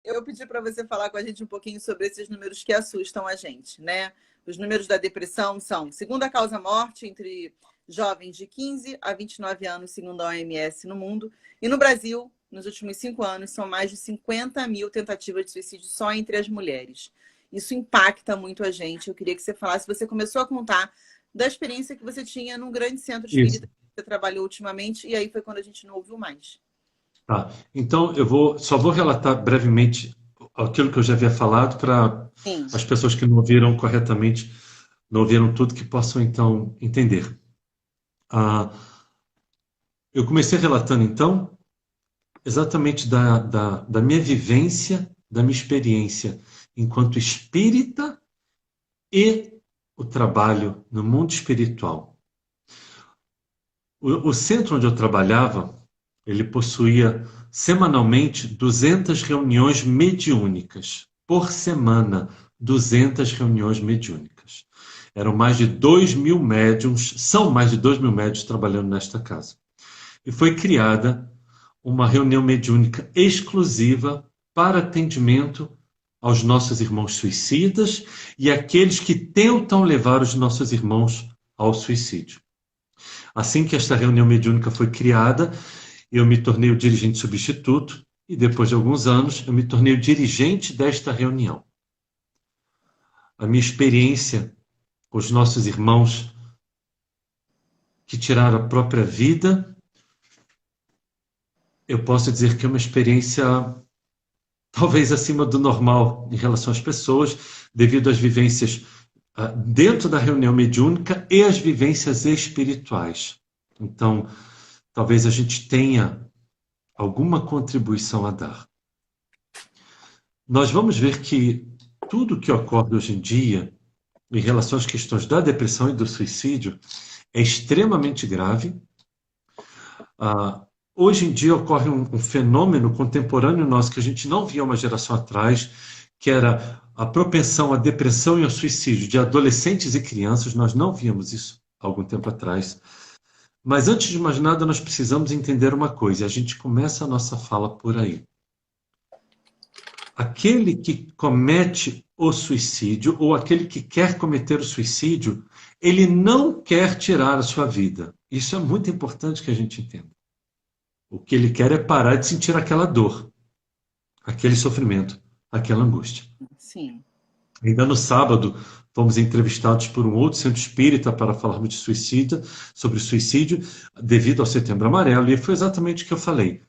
Eu pedi para você falar com a gente um pouquinho sobre esses números que assustam a gente, né? Os números da depressão são segunda causa morte entre jovens de 15 a 29 anos, segundo a OMS no mundo. E no Brasil, nos últimos 5 anos, são mais de 50 mil tentativas de suicídio só entre as mulheres. Isso impacta muito a gente. Eu queria que você falasse, você começou a contar da experiência que você tinha num grande centro Isso. espírita que você trabalhou ultimamente, e aí foi quando a gente não ouviu mais. Tá. Então, só vou relatar brevemente aquilo que eu já havia falado para Sim. as pessoas que não ouviram corretamente, não ouviram tudo, que possam então entender. Ah, eu comecei relatando então exatamente da minha vivência, da minha experiência enquanto espírita e o trabalho no mundo espiritual. O centro onde eu trabalhava, ele possuía semanalmente 200 reuniões mediúnicas. Por semana, 200 reuniões mediúnicas. Eram mais de 2.000 médiums, são mais de 2.000 médiums trabalhando nesta casa. E foi criada uma reunião mediúnica exclusiva para atendimento aos nossos irmãos suicidas e aqueles que tentam levar os nossos irmãos ao suicídio. Assim que esta reunião mediúnica foi criada, eu me tornei o dirigente substituto e depois de alguns anos eu me tornei o dirigente desta reunião. A minha experiência com os nossos irmãos que tiraram a própria vida, eu posso dizer que é uma experiência talvez acima do normal em relação às pessoas, devido às vivências dentro da reunião mediúnica e às vivências espirituais. Então, talvez a gente tenha alguma contribuição a dar. Nós vamos ver que tudo que ocorre hoje em dia em relação às questões da depressão e do suicídio é extremamente grave. Hoje em dia ocorre um fenômeno contemporâneo nosso que a gente não via uma geração atrás, que era a propensão à depressão e ao suicídio de adolescentes e crianças. Nós não víamos isso há algum tempo atrás. Mas antes de mais nada, nós precisamos entender uma coisa, e a gente começa a nossa fala por aí. Aquele que comete o suicídio, ou aquele que quer cometer o suicídio, ele não quer tirar a sua vida. Isso é muito importante que a gente entenda. O que ele quer é parar de sentir aquela dor, aquele sofrimento, aquela angústia. Sim. Ainda no sábado, fomos entrevistados por um outro centro espírita para falarmos de suicídio, sobre suicídio, devido ao Setembro Amarelo, e foi exatamente o que eu falei.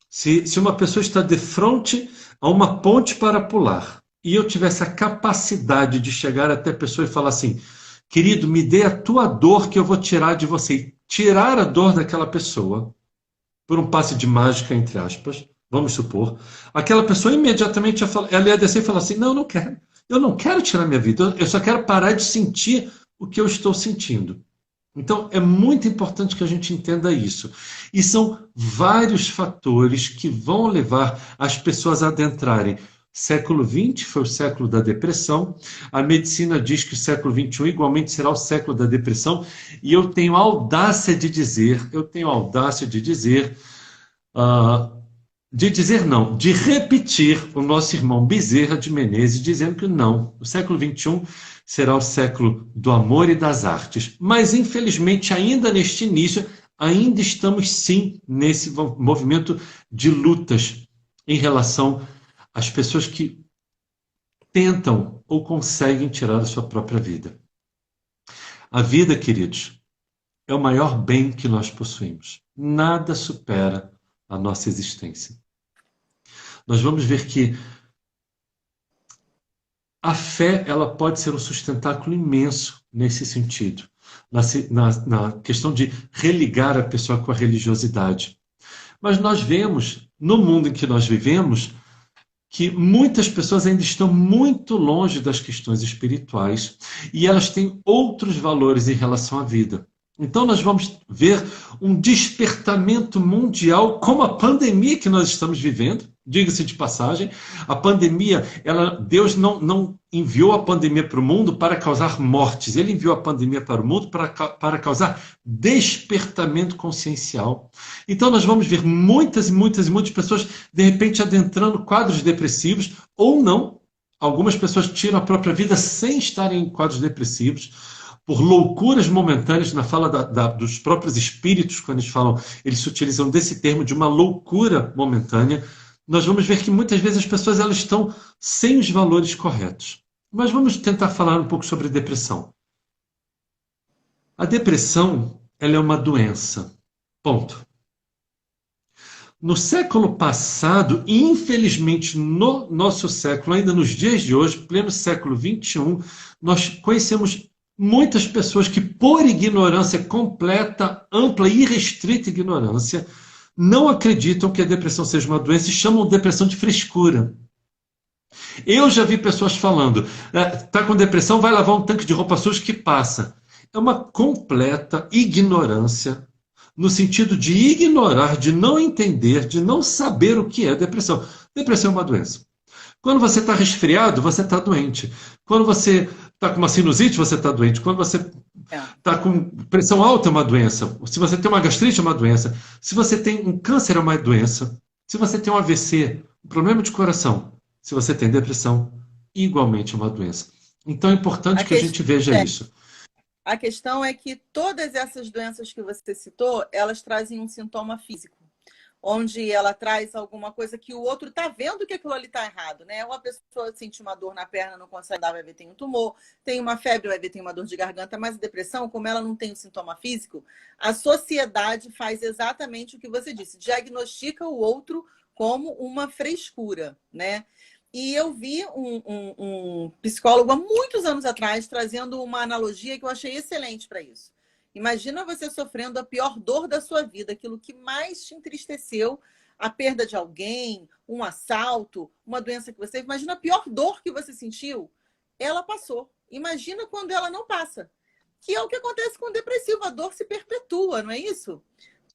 Se uma pessoa está de frente a uma ponte para pular, e eu tivesse a capacidade de chegar até a pessoa e falar assim, querido, me dê a tua dor que eu vou tirar de você, e tirar a dor daquela pessoa, por um passe de mágica, entre aspas, vamos supor, aquela pessoa imediatamente ela ia descer e falar assim, não, eu não quero. Eu não quero tirar minha vida, eu só quero parar de sentir o que eu estou sentindo. Então, é muito importante que a gente entenda isso. E são vários fatores que vão levar as pessoas a adentrarem. Século XX foi o século da depressão. A medicina diz que o século XXI igualmente será o século da depressão. E eu tenho audácia de dizer não, de repetir o nosso irmão Bezerra de Menezes, dizendo que não, o século XXI será o século do amor e das artes. Mas, infelizmente, ainda neste início, ainda estamos sim nesse movimento de lutas em relação às pessoas que tentam ou conseguem tirar a sua própria vida. A vida, queridos, é o maior bem que nós possuímos. Nada supera a nossa existência. Nós vamos ver que a fé ela pode ser um sustentáculo imenso nesse sentido, na questão de religar a pessoa com a religiosidade. Mas nós vemos, no mundo em que nós vivemos, que muitas pessoas ainda estão muito longe das questões espirituais e elas têm outros valores em relação à vida. Então, nós vamos ver um despertamento mundial, como a pandemia que nós estamos vivendo. Diga-se de passagem, a pandemia, Deus não enviou a pandemia para o mundo para causar mortes. Ele enviou a pandemia para o mundo para causar despertamento consciencial. Então, nós vamos ver muitas e muitas e muitas pessoas, de repente, adentrando quadros depressivos, ou não. Algumas pessoas tiram a própria vida sem estarem em quadros depressivos, por loucuras momentâneas. Na fala dos próprios espíritos, quando eles falam, eles se utilizam desse termo de uma loucura momentânea. Nós vamos ver que muitas vezes as pessoas elas estão sem os valores corretos. Mas vamos tentar falar um pouco sobre depressão. A depressão, ela é uma doença. Ponto. No século passado, e infelizmente no nosso século, ainda nos dias de hoje, pleno século XXI, nós conhecemos muitas pessoas que, por ignorância completa, ampla e irrestrita ignorância, não acreditam que a depressão seja uma doença e chamam depressão de frescura. Eu já vi pessoas falando, tá com depressão, vai lavar um tanque de roupa suja que passa. É uma completa ignorância, no sentido de ignorar, de não entender, de não saber o que é depressão. Depressão é uma doença. Quando você está resfriado, você está doente. Quando você está com uma sinusite, você está doente. Quando você está com pressão alta, é uma doença. Se você tem uma gastrite, é uma doença. Se você tem um câncer, é uma doença. Se você tem um AVC, um problema de coração, se você tem depressão, igualmente é uma doença. Então é importante que a gente veja isso. A questão é que todas essas doenças que você citou, elas trazem um sintoma físico, onde ela traz alguma coisa que o outro está vendo que aquilo ali está errado, né? Uma pessoa sente uma dor na perna, não consegue andar, vai ver tem um tumor, tem uma febre, vai ver tem uma dor de garganta, mas a depressão, como ela não tem um sintoma físico, a sociedade faz exatamente o que você disse, diagnostica o outro como uma frescura, né? E eu vi um psicólogo há muitos anos atrás trazendo uma analogia que eu achei excelente para isso. Imagina você sofrendo a pior dor da sua vida, aquilo que mais te entristeceu, a perda de alguém, um assalto, uma doença que você teve. Imagina a pior dor que você sentiu, ela passou. Imagina quando ela não passa. Que é o que acontece com o depressivo, a dor se perpetua, não é isso?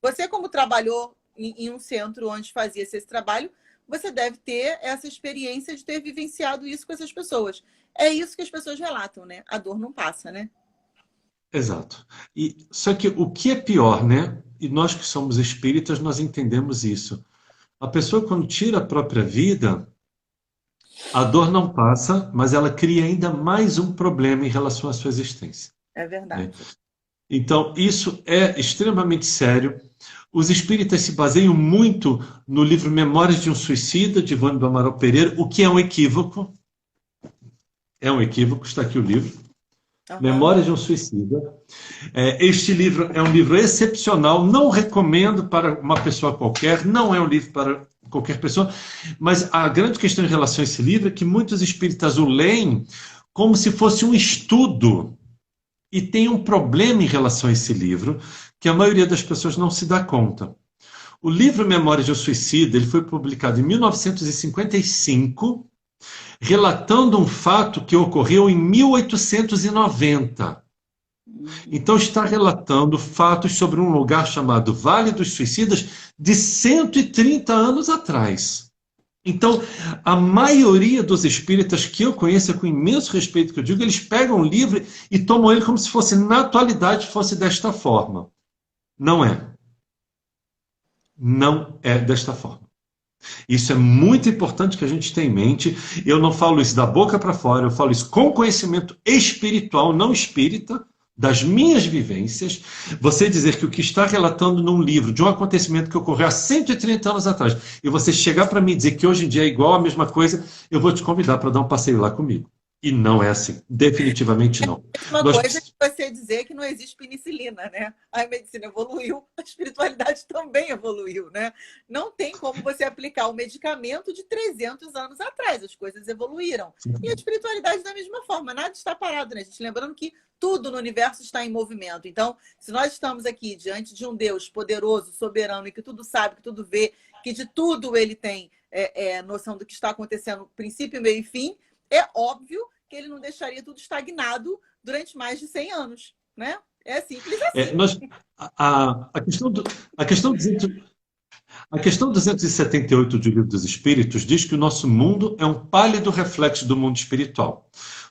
Você, como trabalhou em um centro onde fazia esse trabalho, você deve ter essa experiência de ter vivenciado isso com essas pessoas. É isso que as pessoas relatam, né? A dor não passa, né? Exato. Só que o que é pior, né? E nós que somos espíritas, nós entendemos isso. A pessoa, quando tira a própria vida, a dor não passa, mas ela cria ainda mais um problema em relação à sua existência. É verdade. Né? Então, isso é extremamente sério. Os espíritas se baseiam muito no livro Memórias de um Suicida, de Ivone do Amaral Pereira, o que é um equívoco. É um equívoco, está aqui o livro. Memórias de um Suicida. Este livro é um livro excepcional, não recomendo para uma pessoa qualquer, não é um livro para qualquer pessoa, mas a grande questão em relação a esse livro é que muitos espíritas o leem como se fosse um estudo. E tem um problema em relação a esse livro, que a maioria das pessoas não se dá conta. O livro Memórias de um Suicida ele foi publicado em 1955, relatando um fato que ocorreu em 1890. Então está relatando fatos sobre um lugar chamado Vale dos Suicidas de 130 anos atrás. Então, a maioria dos espíritas que eu conheço, com imenso respeito que eu digo, eles pegam o livro e tomam ele como se fosse, na atualidade, fosse desta forma. Não é. Não é desta forma. Isso é muito importante que a gente tenha em mente. Eu não falo isso da boca para fora, eu falo isso com conhecimento espiritual, não espírita, das minhas vivências. Você dizer que o que está relatando num livro de um acontecimento que ocorreu há 130 anos atrás, e você chegar para mim e dizer que hoje em dia é igual a mesma coisa, eu vou te convidar para dar um passeio lá comigo. E não é assim. Definitivamente não. Uma coisa que você dizer que não existe penicilina, né? A medicina evoluiu, a espiritualidade também evoluiu, né? Não tem como você aplicar o medicamento de 300 anos atrás. As coisas evoluíram. E a espiritualidade da mesma forma. Nada está parado, né, gente? Lembrando que tudo no universo está em movimento. Então, se nós estamos aqui diante de um Deus poderoso, soberano, e que tudo sabe, que tudo vê, que de tudo ele tem noção do que está acontecendo, princípio, meio e fim, é óbvio que ele não deixaria tudo estagnado durante mais de 100 anos, né? É simples É, assim. nós, a questão a questão 200 a questão 278 do Livro dos Espíritos diz que o nosso mundo é um pálido reflexo do mundo espiritual.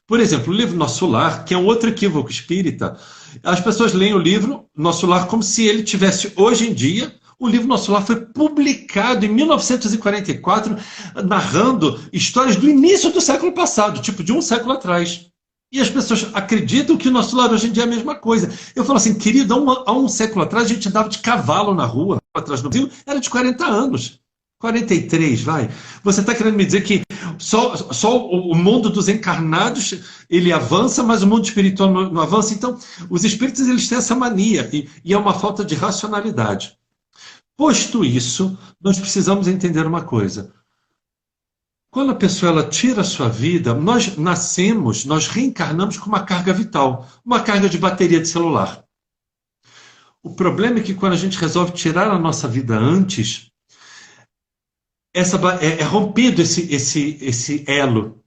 Por exemplo, o livro Nosso Lar, que é um outro equívoco espírita, as pessoas leem o livro Nosso Lar como se ele tivesse hoje em dia. O livro Nosso Lar foi publicado em 1944, narrando histórias do início do século passado, tipo de um século atrás. E as pessoas acreditam que o Nosso Lar hoje em dia é a mesma coisa. Eu falo assim, querido, há um século atrás a gente andava de cavalo na rua, atrás do Brasil, era de 40 anos. 43, vai. Você está querendo me dizer que só o mundo dos encarnados ele avança, mas o mundo espiritual não avança? Então, os espíritos eles têm essa mania e é uma falta de racionalidade. Posto isso, nós precisamos entender uma coisa. Quando a pessoa ela tira a sua vida, nós nascemos, nós reencarnamos com uma carga vital, uma carga de bateria de celular. O problema é que quando a gente resolve tirar a nossa vida antes, é rompido esse elo,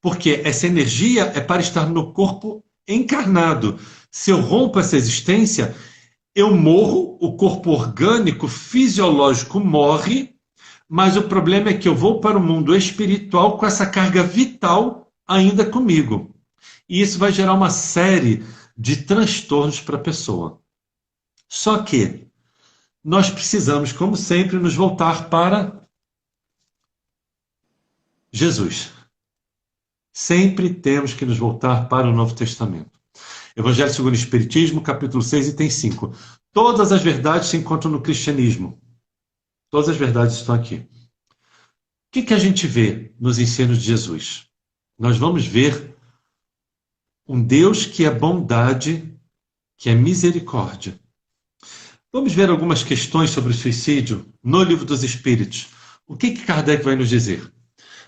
porque essa energia é para estar no corpo encarnado. Se eu rompo essa existência, eu morro, o corpo orgânico, fisiológico morre, mas o problema é que eu vou para o mundo espiritual com essa carga vital ainda comigo. E isso vai gerar uma série de transtornos para a pessoa. Só que nós precisamos, como sempre, nos voltar para Jesus. Sempre temos que nos voltar para o Novo Testamento. Evangelho segundo o Espiritismo, capítulo 6, item 5. Todas as verdades se encontram no cristianismo. Todas as verdades estão aqui. O que a gente vê nos ensinos de Jesus? Nós vamos ver um Deus que é bondade, que é misericórdia. Vamos ver algumas questões sobre o suicídio no Livro dos Espíritos. O que Kardec vai nos dizer?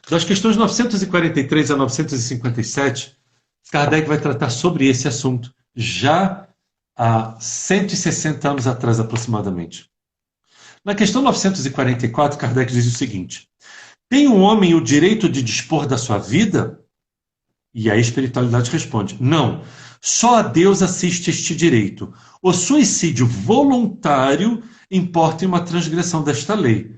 Das questões 943 a 957, Kardec vai tratar sobre esse assunto, já há 160 anos atrás, aproximadamente. Na questão 944, Kardec diz o seguinte: tem o homem o direito de dispor da sua vida? E a espiritualidade responde: não, só a Deus assiste este direito. O suicídio voluntário importa em uma transgressão desta lei.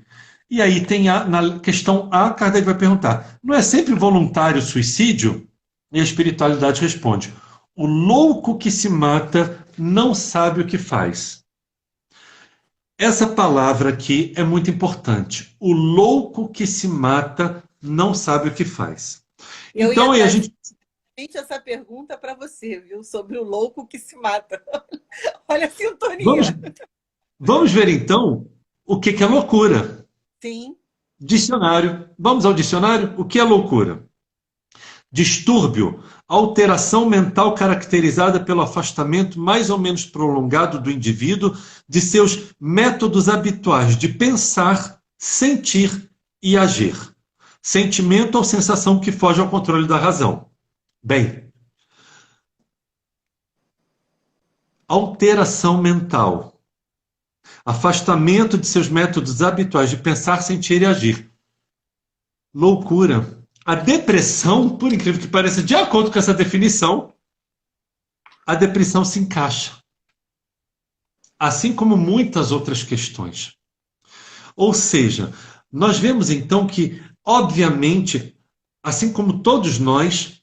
E aí tem na questão A, Kardec vai perguntar: não é sempre voluntário o suicídio? E a espiritualidade responde: o louco que se mata não sabe o que faz. Essa palavra aqui é muito importante. O louco que se mata não sabe o que faz. Eu Então, ia aí a trazer gente. essa pergunta para você, viu? Sobre o louco que se mata. Olha a Vamos, sintonia. vamos ver então o que é loucura. Sim. Dicionário. Vamos ao dicionário? O que é loucura? Distúrbio, alteração mental caracterizada pelo afastamento mais ou menos prolongado do indivíduo de seus métodos habituais de pensar, sentir e agir. Sentimento ou sensação que foge ao controle da razão. Bem, alteração mental. Afastamento de seus métodos habituais de pensar, sentir e agir. Loucura. A depressão, por incrível que pareça, de acordo com essa definição, a depressão se encaixa. Assim como muitas outras questões. Ou seja, nós vemos então que, obviamente, assim como todos nós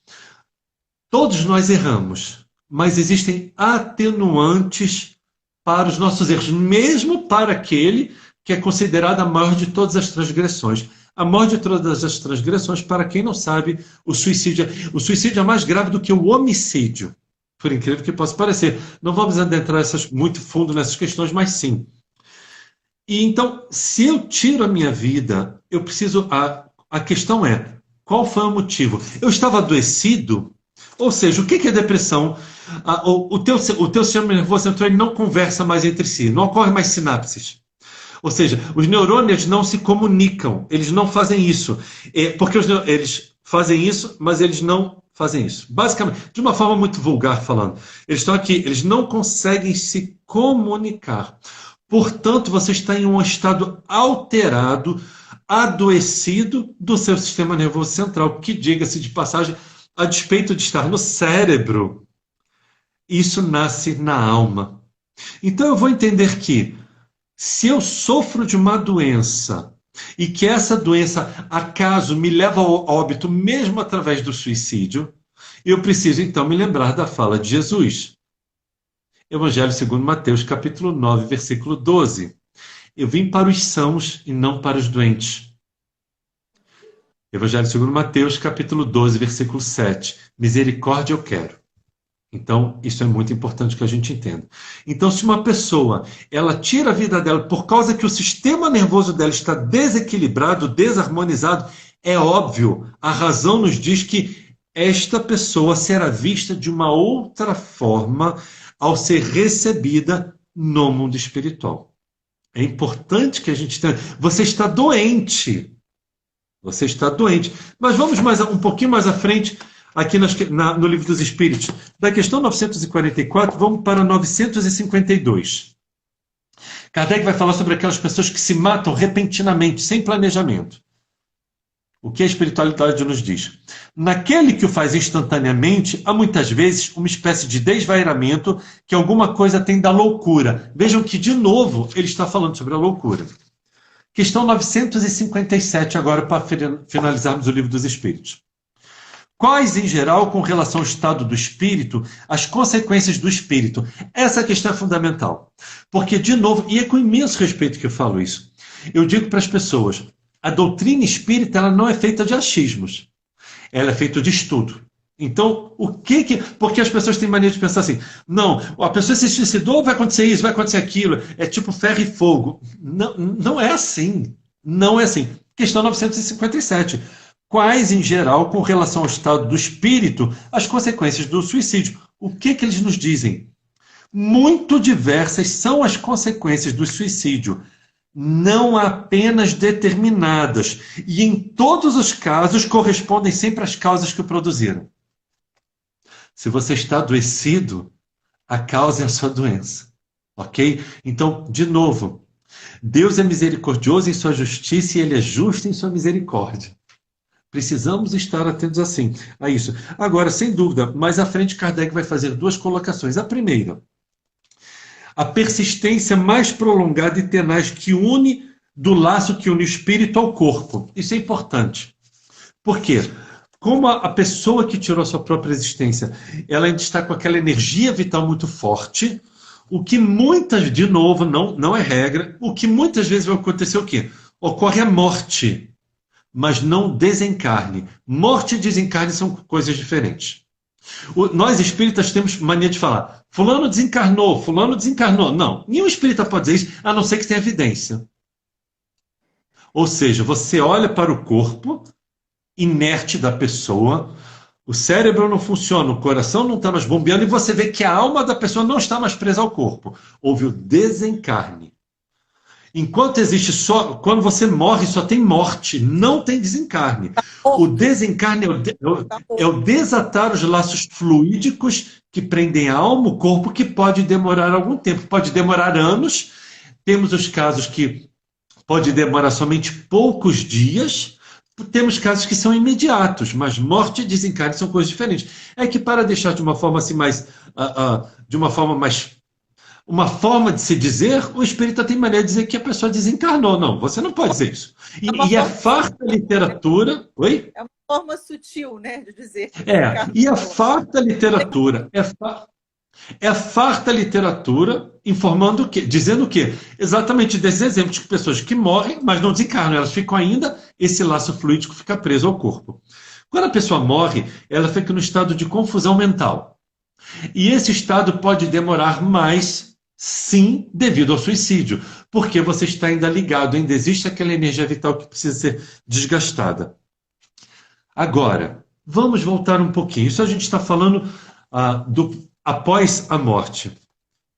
erramos, mas existem atenuantes para os nossos erros, mesmo para aquele que é considerado a maior de todas as transgressões. A maior de todas as transgressões, para quem não sabe, o suicídio é mais grave do que o homicídio, por incrível que possa parecer. Não vamos adentrar muito fundo nessas questões, mas sim. E então, se eu tiro a minha vida, eu preciso... A questão é, qual foi o motivo? Eu estava adoecido? Ou seja, o que é depressão? O teu sistema nervoso central ele não conversa mais entre si, não ocorre mais sinapses. Ou seja, os neurônios não se comunicam, eles não fazem isso. Porque eles fazem isso, mas eles não fazem isso. Basicamente, de uma forma muito vulgar falando, eles estão aqui, eles não conseguem se comunicar. Portanto, você está em um estado alterado, adoecido do seu sistema nervoso central, que, diga-se de passagem, a despeito de estar no cérebro, Isso nasce na alma. Então eu vou entender que se eu sofro de uma doença e que essa doença, acaso, me leva ao óbito mesmo através do suicídio, eu preciso então me lembrar da fala de Jesus. Evangelho segundo Mateus, capítulo 9, versículo 12. Eu vim para os sãos e não para os doentes. Evangelho segundo Mateus, capítulo 12, versículo 7. Misericórdia eu quero. Então, isso é muito importante que a gente entenda. Então, se uma pessoa, ela tira a vida dela por causa que o sistema nervoso dela está desequilibrado, desarmonizado, é óbvio, a razão nos diz que esta pessoa será vista de uma outra forma ao ser recebida no mundo espiritual. É importante que a gente tenha. Você está doente. Você está doente. Mas vamos um pouquinho mais à frente, aqui no Livro dos Espíritos. Da questão 944, vamos para 952. Kardec vai falar sobre aquelas pessoas que se matam repentinamente, sem planejamento. O que a espiritualidade nos diz? Naquele que o faz instantaneamente, há muitas vezes uma espécie de desvairamento que alguma coisa tem da loucura. Vejam que, de novo, ele está falando sobre a loucura. Questão 957, agora, para finalizarmos o Livro dos Espíritos. Quais, em geral, com relação ao estado do espírito, as consequências do espírito? Essa questão é fundamental. Porque, de novo, e é com imenso respeito que eu falo isso, eu digo para as pessoas, a doutrina espírita ela não é feita de achismos. Ela é feita de estudo. Então, porque as pessoas têm mania de pensar assim, não, a pessoa se suicidou, vai acontecer isso, vai acontecer aquilo, é tipo ferro e fogo. Não, não é assim. Não é assim. Questão 957. Quais, em geral, com relação ao estado do espírito, as consequências do suicídio? O que eles nos dizem? Muito diversas são as consequências do suicídio, não apenas determinadas, e em todos os casos correspondem sempre às causas que o produziram. Se você está adoecido, a causa é a sua doença. Ok? Então, de novo, Deus é misericordioso em sua justiça e Ele é justo em sua misericórdia. Precisamos estar atentos a isso. Agora, sem dúvida, mais à frente Kardec vai fazer duas colocações. A primeira, a persistência mais prolongada e tenaz que une do laço que une o espírito ao corpo. Isso é importante. Por quê? Como a pessoa que tirou a sua própria existência, ela ainda está com aquela energia vital muito forte, o que de novo, não é regra, o que muitas vezes vai acontecer o quê? Ocorre a morte, mas não desencarne. Morte e desencarne são coisas diferentes. Nós espíritas temos mania de falar, fulano desencarnou. Não, nenhum espírita pode dizer isso, a não ser que tenha evidência. Ou seja, você olha para o corpo inerte da pessoa, o cérebro não funciona, o coração não está mais bombeando, e você vê que a alma da pessoa não está mais presa ao corpo. Houve o desencarne. Enquanto existe quando você morre, só tem morte, não tem desencarne. O desencarne é o desatar os laços fluídicos que prendem a alma, o corpo, que pode demorar algum tempo, pode demorar anos. Temos os casos que pode demorar somente poucos dias, temos casos que são imediatos, mas morte e desencarne são coisas diferentes. É que para deixar de uma forma assim uma forma de se dizer, o espírita tem maneira de dizer que a pessoa desencarnou. Não, você não pode dizer isso. E é farta literatura... Oi? É uma forma sutil, né, de dizer. E a farta literatura... É farta literatura informando o quê? Dizendo o quê? Exatamente desses exemplos de pessoas que morrem, mas não desencarnam. Elas ficam ainda, esse laço fluídico fica preso ao corpo. Quando a pessoa morre, ela fica no estado de confusão mental. E esse estado pode demorar mais, sim, devido ao suicídio, porque você está ainda ligado, ainda existe aquela energia vital que precisa ser desgastada. Agora, vamos voltar um pouquinho. Isso a gente está falando após a morte.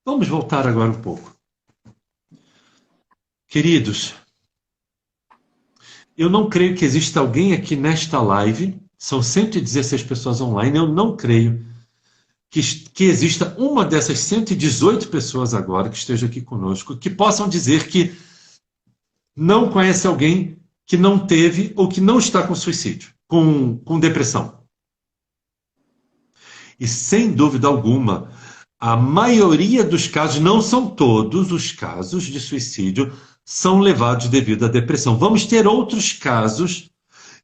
Vamos voltar agora um pouco. Queridos, eu não creio que exista alguém aqui nesta live, são 116 pessoas online, eu não creio que exista uma dessas 118 pessoas agora que esteja aqui conosco, que possam dizer que não conhece alguém que não teve ou que não está com suicídio, com depressão. E sem dúvida alguma, a maioria dos casos, não são todos os casos de suicídio, são levados devido à depressão. Vamos ter outros casos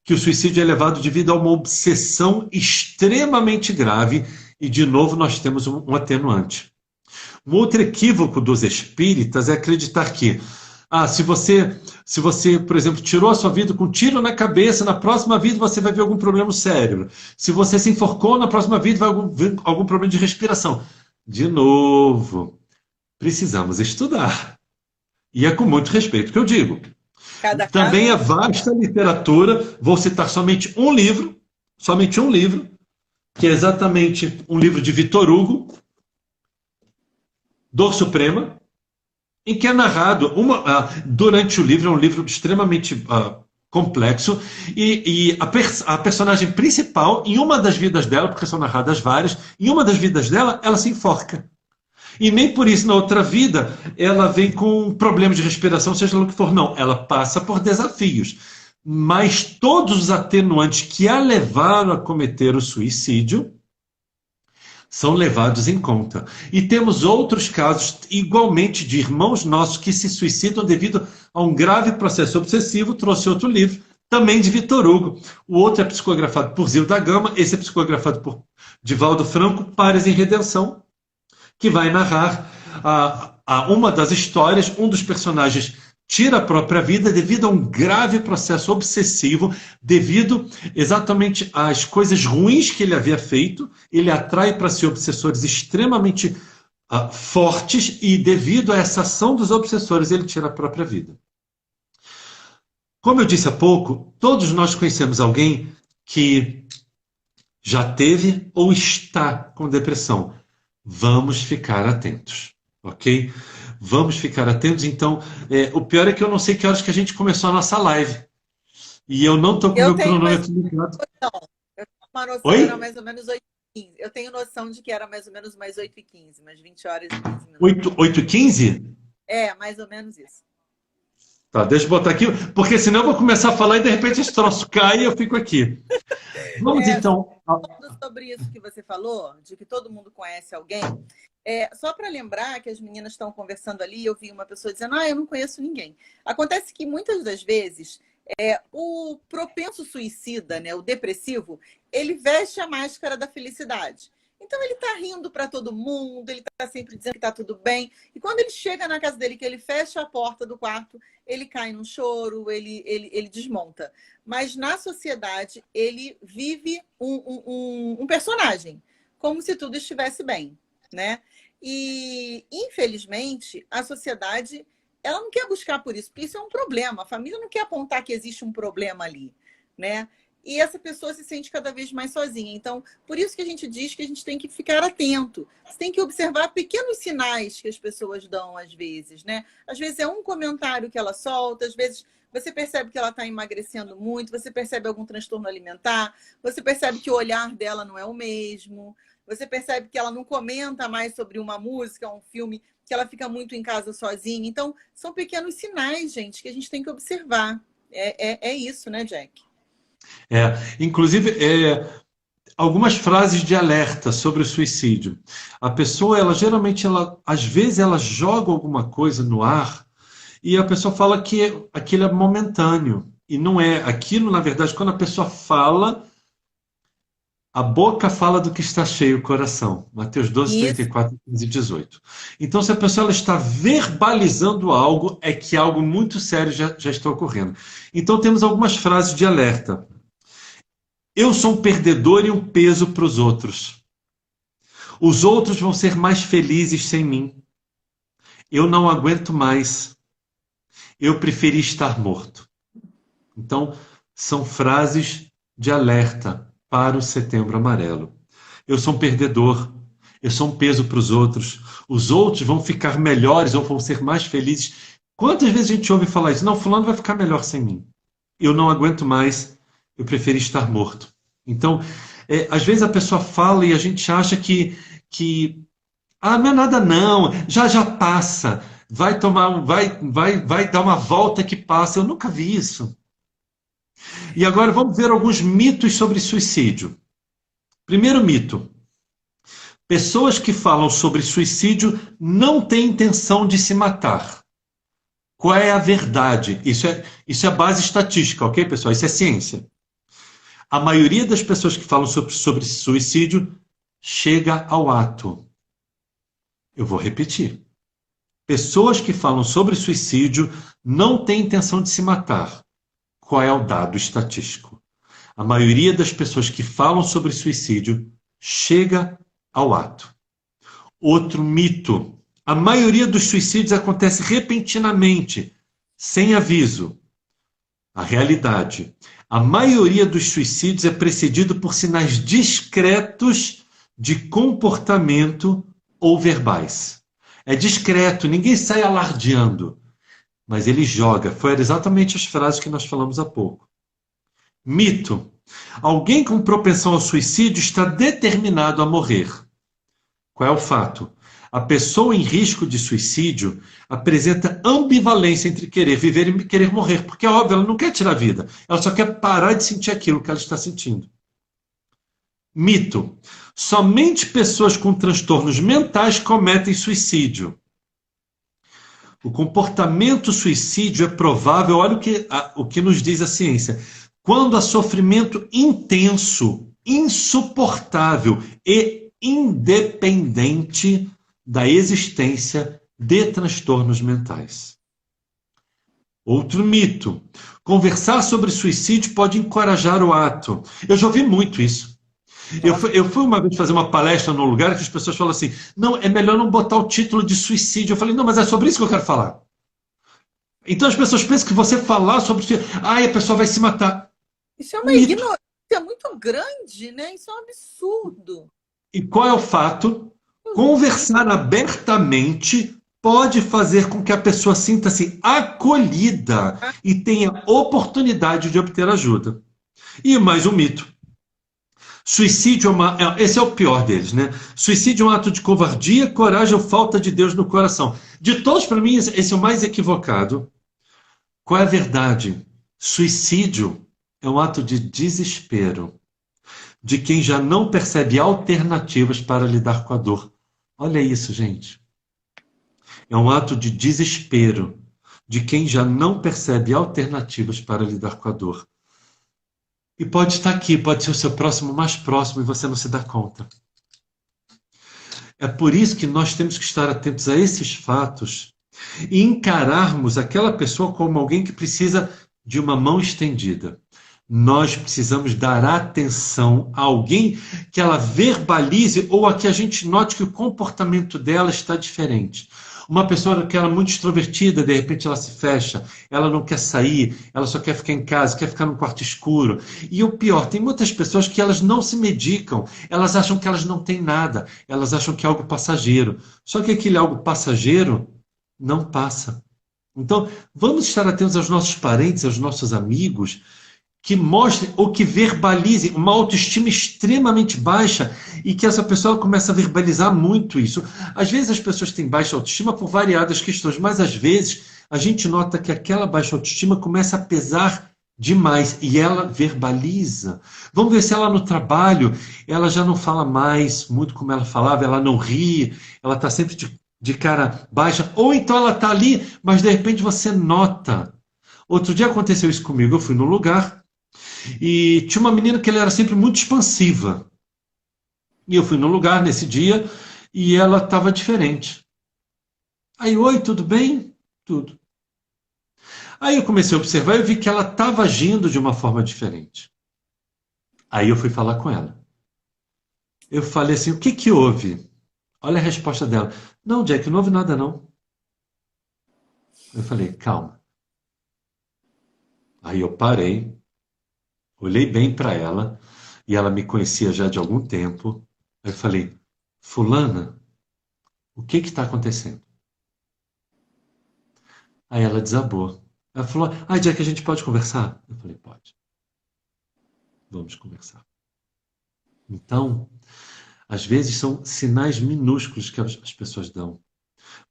que o suicídio é levado devido a uma obsessão extremamente grave e, de novo, nós temos um atenuante. Um outro equívoco dos espíritas é acreditar que, se você, por exemplo, tirou a sua vida com um tiro na cabeça, na próxima vida você vai ver algum problema no cérebro. Se você se enforcou, na próxima vida vai ver algum problema de respiração. De novo, precisamos estudar. E é com muito respeito que eu digo. Cada Também é caso, vasta literatura, vou citar somente um livro, que é exatamente um livro de Victor Hugo, Dor Suprema, em que é narrado, durante o livro, é um livro extremamente complexo, e a personagem principal, em uma das vidas dela, porque são narradas várias, em uma das vidas dela, ela se enforca. E nem por isso, na outra vida, ela vem com problemas de respiração, seja lá o que for. Não, ela passa por desafios. Mas todos os atenuantes que a levaram a cometer o suicídio são levados em conta. E temos outros casos, igualmente, de irmãos nossos que se suicidam devido a um grave processo obsessivo. Trouxe outro livro, também de Victor Hugo. O outro é psicografado por Zilda Gama, esse é psicografado por Divaldo Franco, Pares em Redenção, que vai narrar uma das histórias. Um dos personagens tira a própria vida devido a um grave processo obsessivo, devido exatamente às coisas ruins que ele havia feito. Ele atrai para si obsessores extremamente fortes e, devido a essa ação dos obsessores, ele tira a própria vida. Como eu disse há pouco, todos nós conhecemos alguém que já teve ou está com depressão. Vamos ficar atentos, ok? Vamos ficar atentos. Então, o pior é que eu não sei que horas que a gente começou a nossa live. E eu não estou com o meu cronômetro ligado. Eu tenho uma noção, Oi? era mais ou menos 8h15. Eu tenho noção de que era mais ou menos mais 8h15, umas 20 horas e 15 minutos. 8h15? É, mais ou menos isso. Tá, deixa eu botar aqui, porque senão eu vou começar a falar e de repente esse troço cai e eu fico aqui. Vamos então. Falando sobre isso que você falou, de que todo mundo conhece alguém, só para lembrar que as meninas estão conversando ali, eu vi uma pessoa dizendo, eu não conheço ninguém. Acontece que muitas das vezes o propenso suicida, né, o depressivo, ele veste a máscara da felicidade. Então ele está rindo para todo mundo, ele está sempre dizendo que está tudo bem. E quando ele chega na casa dele, que ele fecha a porta do quarto, ele cai num choro, ele desmonta. Mas na sociedade, ele vive um personagem, como se tudo estivesse bem, né? E, infelizmente, a sociedade ela não quer buscar por isso, porque isso é um problema. A família não quer apontar que existe um problema ali, né? E essa pessoa se sente cada vez mais sozinha. Então, por isso que a gente diz que a gente tem que ficar atento. Você tem que observar pequenos sinais que as pessoas dão às vezes, né? Às vezes é um comentário que ela solta, às vezes você percebe que ela está emagrecendo muito, você percebe algum transtorno alimentar, você percebe que o olhar dela não é o mesmo, você percebe que ela não comenta mais sobre uma música, um filme, que ela fica muito em casa sozinha. Então, são pequenos sinais, gente, que a gente tem que observar. É isso, né, Jack? Inclusive, algumas frases de alerta sobre o suicídio. A pessoa, às vezes, ela joga alguma coisa no ar e a pessoa fala que aquilo é momentâneo. E não é. Aquilo, na verdade, quando a pessoa fala, a boca fala do que está cheio o coração. Mateus 12, 34, 15 e 18. Então, se a pessoa ela está verbalizando algo, é que algo muito sério já está ocorrendo. Então, temos algumas frases de alerta. Eu sou um perdedor e um peso para os outros. Os outros vão ser mais felizes sem mim. Eu não aguento mais. Eu preferi estar morto. Então, são frases de alerta para o Setembro Amarelo. Eu sou um perdedor. Eu sou um peso para os outros. Os outros vão ficar melhores ou vão ser mais felizes. Quantas vezes a gente ouve falar isso? Não, fulano vai ficar melhor sem mim. Eu não aguento mais. Eu preferi estar morto. Então, às vezes a pessoa fala e a gente acha que não é nada não, já passa, vai dar uma volta que passa. Eu nunca vi isso. E agora vamos ver alguns mitos sobre suicídio. Primeiro mito. Pessoas que falam sobre suicídio não têm intenção de se matar. Qual é a verdade? Isso é base estatística, ok, pessoal? Isso é ciência. A maioria das pessoas que falam sobre suicídio chega ao ato. Eu vou repetir. Pessoas que falam sobre suicídio não têm intenção de se matar. Qual é o dado estatístico? A maioria das pessoas que falam sobre suicídio chega ao ato. Outro mito. A maioria dos suicídios acontece repentinamente, sem aviso. A realidade. A maioria dos suicídios é precedido por sinais discretos de comportamento ou verbais. É discreto, ninguém sai alardeando, mas ele joga. Foram exatamente as frases que nós falamos há pouco. Mito. Alguém com propensão ao suicídio está determinado a morrer. Qual é o fato? A pessoa em risco de suicídio apresenta ambivalência entre querer viver e querer morrer, porque é óbvio, ela não quer tirar a vida, ela só quer parar de sentir aquilo que ela está sentindo. Mito. Somente pessoas com transtornos mentais cometem suicídio. O comportamento suicídio é provável, olha o que nos diz a ciência, quando há sofrimento intenso, insuportável e independente da existência de transtornos mentais. Outro mito. Conversar sobre suicídio pode encorajar o ato. Eu já ouvi muito isso. Eu fui uma vez fazer uma palestra num lugar que as pessoas falam assim, não, é melhor não botar o título de suicídio. Eu falei, não, mas é sobre isso que eu quero falar. Então as pessoas pensam que você falar sobre suicídio, a pessoa vai se matar. Isso é uma ignorância muito grande, né? Isso é um absurdo. E qual é o fato? Conversar abertamente pode fazer com que a pessoa sinta-se acolhida e tenha oportunidade de obter ajuda. E mais um mito. Suicídio esse é o pior deles, né? Suicídio é um ato de covardia, coragem ou falta de Deus no coração. De todos, para mim, esse é o mais equivocado. Qual é a verdade? Suicídio é um ato de desespero de quem já não percebe alternativas para lidar com a dor. Olha isso, gente. É um ato de desespero de quem já não percebe alternativas para lidar com a dor. E pode estar aqui, pode ser o seu próximo mais próximo e você não se dá conta. É por isso que nós temos que estar atentos a esses fatos e encararmos aquela pessoa como alguém que precisa de uma mão estendida. Nós precisamos dar atenção a alguém que ela verbalize ou a que a gente note que o comportamento dela está diferente. Uma pessoa que ela é muito extrovertida, de repente ela se fecha, ela não quer sair, ela só quer ficar em casa, quer ficar num quarto escuro. E o pior, tem muitas pessoas que elas não se medicam, elas acham que elas não têm nada, elas acham que é algo passageiro. Só que aquele algo passageiro não passa. Então, vamos estar atentos aos nossos parentes, aos nossos amigos, que mostrem ou que verbalizem uma autoestima extremamente baixa e que essa pessoa começa a verbalizar muito isso. Às vezes as pessoas têm baixa autoestima por variadas questões, mas às vezes a gente nota que aquela baixa autoestima começa a pesar demais e ela verbaliza. Vamos ver se ela no trabalho, ela já não fala mais muito como ela falava, ela não ri, ela está sempre de cara baixa, ou então ela está ali, mas de repente você nota. Outro dia aconteceu isso comigo, eu fui num lugar e tinha uma menina que ela era sempre muito expansiva. E eu fui no lugar nesse dia e ela estava diferente. Aí, oi, tudo bem? Tudo. Aí eu comecei a observar e eu vi que ela estava agindo de uma forma diferente. Aí eu fui falar com ela. Eu falei assim, o que que houve? Olha a resposta dela. Não, Jack, não houve nada não. Eu falei, calma. Aí eu parei. Olhei bem para ela, e ela me conhecia já de algum tempo. Aí eu falei, fulana, o que está acontecendo? Aí ela desabou. Ela falou, Jack, a gente pode conversar? Eu falei, pode. Vamos conversar. Então, às vezes são sinais minúsculos que as pessoas dão.